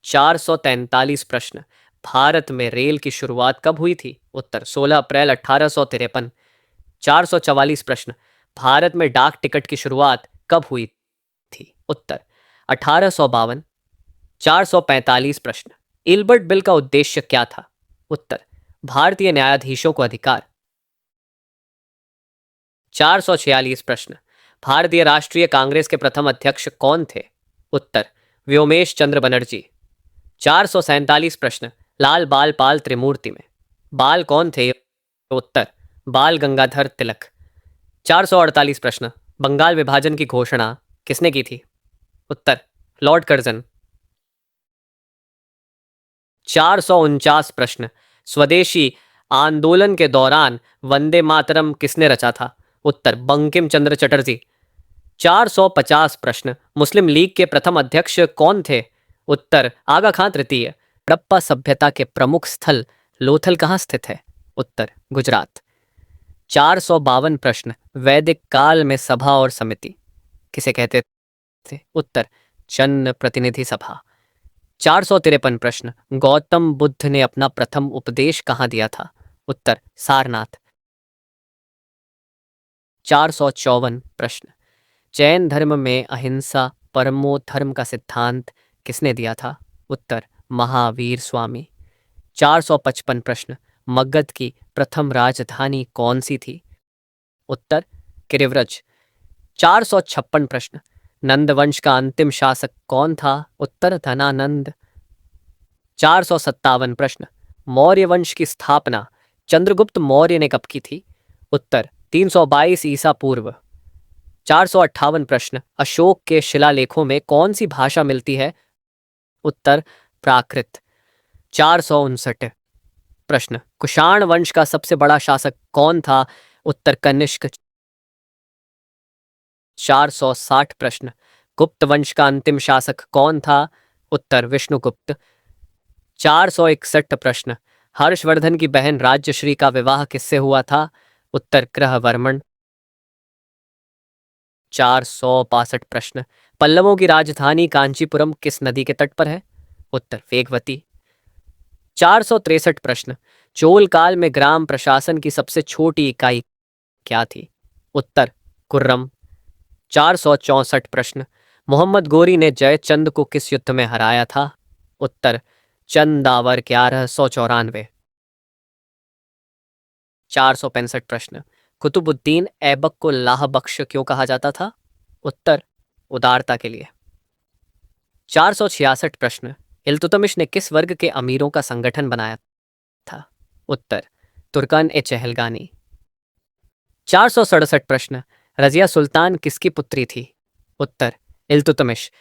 443 प्रश्न, भारत में रेल की शुरुआत कब हुई थी? उत्तर 16 अप्रैल 1853। 444 प्रश्न, भारत में डाक टिकट की शुरुआत कब हुई थी? उत्तर 1852। 445 प्रश्न, इल्बर्ट बिल का उद्देश्य क्या था? उत्तर भारतीय न्यायाधीशों को अधिकार। 446 प्रश्न, भारतीय राष्ट्रीय कांग्रेस के प्रथम अध्यक्ष कौन थे? उत्तर व्योमेश चंद्र बनर्जी। 447 प्रश्न, लाल बाल पाल त्रिमूर्ति में बाल कौन थे? उत्तर बाल गंगाधर तिलक। 448 प्रश्न, बंगाल विभाजन की घोषणा किसने की थी? उत्तर लॉर्ड कर्जन। 449 प्रश्न, स्वदेशी आंदोलन के दौरान वंदे मातरम किसने रचा था? उत्तर बंकिम चंद्र चटर्जी। 450 प्रश्न, मुस्लिम लीग के प्रथम अध्यक्ष कौन थे? उत्तर आगा खां तृतीय। हड़प्पा सभ्यता के प्रमुख स्थल लोथल कहाँ स्थित है? उत्तर गुजरात। 452 प्रश्न, वैदिक काल में सभा और समिति किसे कहते थे? उत्तर जन प्रतिनिधि सभा। 453 प्रश्न, गौतम बुद्ध ने अपना प्रथम उपदेश कहाँ दिया था? उत्तर सारनाथ। 454 प्रश्न, जैन धर्म में अहिंसा परमो धर्म का सिद्धांत किसने दिया था? उत्तर महावीर स्वामी। 455 प्रश्न, मगध की प्रथम राजधानी कौन सी थी? उत्तर किरिव्रज। 456 प्रश्न, नंद वंश का अंतिम शासक कौन था? उत्तर धनानंद। 457 प्रश्न, मौर्य वंश की स्थापना चंद्रगुप्त मौर्य ने कब की थी? उत्तर 322 ईसा पूर्व। 458 प्रश्न, अशोक के शिलालेखों में कौन सी भाषा मिलती है? उत्तर प्राकृत। 459 प्रश्न, कुषाण वंश का सबसे बड़ा शासक कौन था? उत्तर कनिष्क। 460 प्रश्न, गुप्त वंश का अंतिम शासक कौन था? उत्तर विष्णुगुप्त। 461 प्रश्न, हर्षवर्धन की बहन राज्यश्री का विवाह किससे हुआ था? उत्तर ग्रहवर्मण। 462 प्रश्न, पल्लवों की राजधानी कांचीपुरम किस नदी के तट पर है? उत्तर वेगवती। 463 प्रश्न, चोल काल में ग्राम प्रशासन की सबसे छोटी इकाई क्या थी? उत्तर कुर्रम। 464 प्रश्न, मोहम्मद गोरी ने जयचंद को किस युद्ध में हराया था? उत्तर चंदावर 1194। 465 प्रश्न, कुतुबुद्दीन ऐबक को लाह बख्श क्यों कहा जाता था? उत्तर उदारता के लिए। 466 प्रश्न, इल्तुतमिश ने किस वर्ग के अमीरों का संगठन बनाया था? उत्तर तुर्कन ए चहलगानी। 467 प्रश्न, रजिया सुल्तान किसकी पुत्री थी? उत्तर इल्तुतमिश।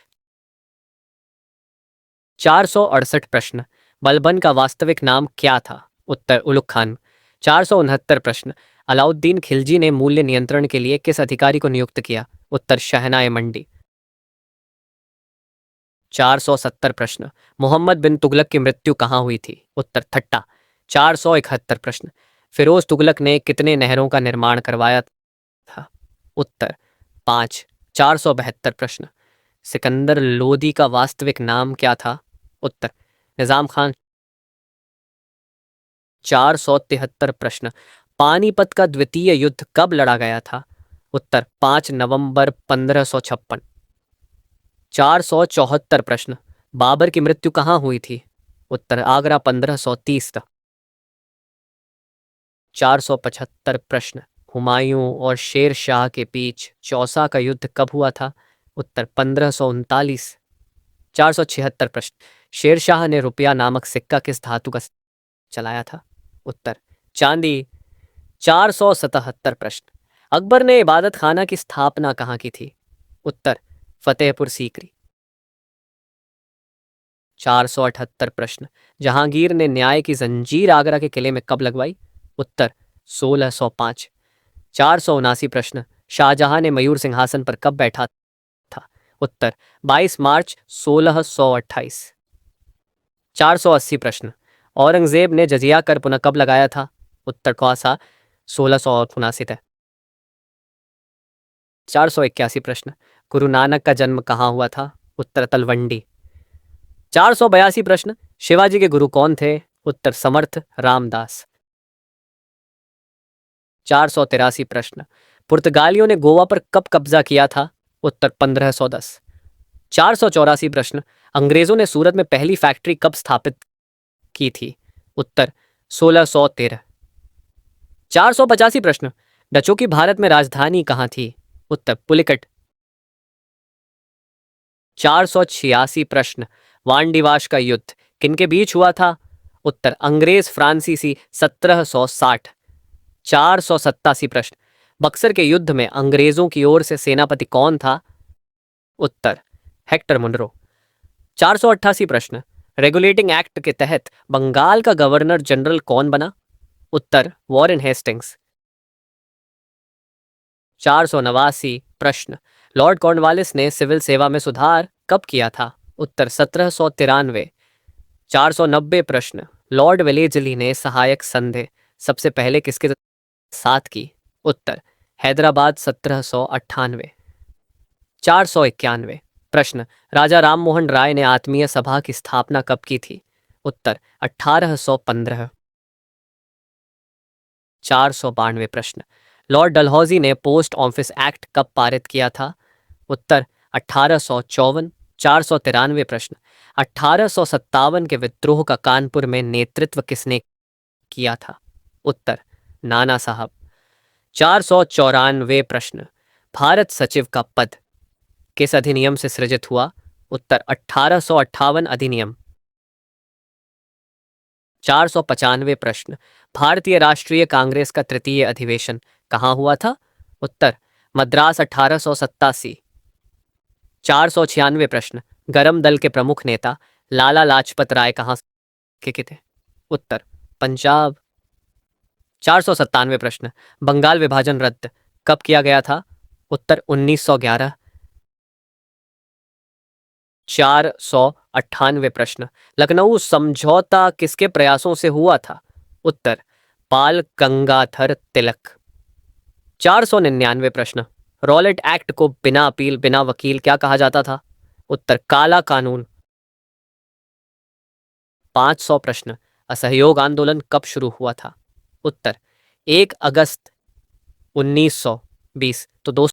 468 प्रश्न, बलबन का वास्तविक नाम क्या था? उत्तर उलुग खान। 469 प्रश्न, अलाउद्दीन खिलजी ने मूल्य नियंत्रण के लिए किस अधिकारी को नियुक्त किया? उत्तर शहनाए मंडी। 470 प्रश्न, मोहम्मद बिन तुगलक की मृत्यु कहाँ हुई थी? उत्तर थट्टा। 471 प्रश्न, फिरोज तुगलक ने कितने नहरों का निर्माण करवाया था? उत्तर 5। 472 प्रश्न, सिकंदर लोदी का वास्तविक नाम क्या था? उत्तर निजाम खान। 473 प्रश्न, पानीपत का द्वितीय युद्ध कब लड़ा गया था? उत्तर 5 नवंबर 1556। 474 प्रश्न, बाबर की मृत्यु कहाँ हुई थी? उत्तर आगरा 1530 तक। 475 प्रश्न, हुमायूं और शेर शाह के बीच चौसा का युद्ध कब हुआ था? उत्तर 1539। 476 प्रश्न, शेर शाह ने रुपया नामक सिक्का किस धातु का चलाया था? उत्तर चांदी। 477 प्रश्न, अकबर ने इबादत खाना की स्थापना कहाँ की थी? उत्तर फतेहपुर सीकरी। 478 प्रश्न, जहांगीर ने न्याय की जंजीर आगरा के किले में कब लगवाई? उत्तर 1605। 479 प्रश्न, शाहजहां ने मयूर सिंहासन पर कब बैठा था? उत्तर 22 मार्च 1628। 480 प्रश्न, औरंगजेब ने जजिया कर पुनः कब लगाया था? उत्तर कौसा 1679 है। 481 प्रश्न, गुरु नानक का जन्म कहाँ हुआ था? उत्तर तलवंडी। 482 प्रश्न, शिवाजी के गुरु कौन थे? उत्तर समर्थ रामदास। 483 प्रश्न, पुर्तगालियों ने गोवा पर कब कब्जा किया था? उत्तर 1510। 484 प्रश्न, अंग्रेजों ने सूरत में पहली फैक्ट्री कब स्थापित की थी? उत्तर 1613। 485 प्रश्न, डचों की भारत में राजधानी कहाँ थी? उत्तर पुलिकट। 486 प्रश्न, वांडीवाश का युद्ध किनके बीच हुआ था? उत्तर अंग्रेज फ्रांसीसी 1760। 487 प्रश्न, बक्सर के युद्ध में अंग्रेजों की ओर से सेनापति कौन था? उत्तर हेक्टर मुनरो। 488 प्रश्न, रेगुलेटिंग एक्ट के तहत बंगाल का गवर्नर जनरल कौन बना? उत्तर वॉरेन हेस्टिंग्स। 489 प्रश्न, लॉर्ड कॉर्नवालिस ने सिविल सेवा में सुधार कब किया था? उत्तर 1793। 490 प्रश्न, लॉर्ड वेलेजली ने सहायक संधि सबसे पहले किसके साथ की? उत्तर हैदराबाद 1798। 491 प्रश्न, राजा राममोहन राय ने आत्मीय सभा की स्थापना कब की थी? उत्तर 1815। 492 प्रश्न, लॉर्ड डलहौजी ने पोस्ट ऑफिस एक्ट कब पारित किया था? उत्तर 1854। 493 प्रश्न, 1857 के विद्रोह का कानपुर में नेतृत्व किसने किया था? उत्तर नाना साहब। 494 प्रश्न, भारत सचिव का पद किस अधिनियम से सृजित हुआ? उत्तर 1858 अधिनियम। 495 प्रश्न, भारतीय राष्ट्रीय कांग्रेस का तृतीय अधिवेशन कहाँ हुआ था? उत्तर मद्रास 1887। 496 प्रश्न, गरम दल के प्रमुख नेता लाला लाजपत राय कहाँ के थे? उत्तर पंजाब। 497 प्रश्न, बंगाल विभाजन रद्द कब किया गया था? उत्तर 1911। 498 प्रश्न, लखनऊ समझौता किसके प्रयासों से हुआ था? उत्तर बाल गंगाधर तिलक। 499 प्रश्न, रॉलेट एक्ट को बिना अपील बिना वकील क्या कहा जाता था? उत्तर काला कानून। 500 प्रश्न, असहयोग आंदोलन कब शुरू हुआ था? उत्तर 1 अगस्त 1920। तो दोस्तों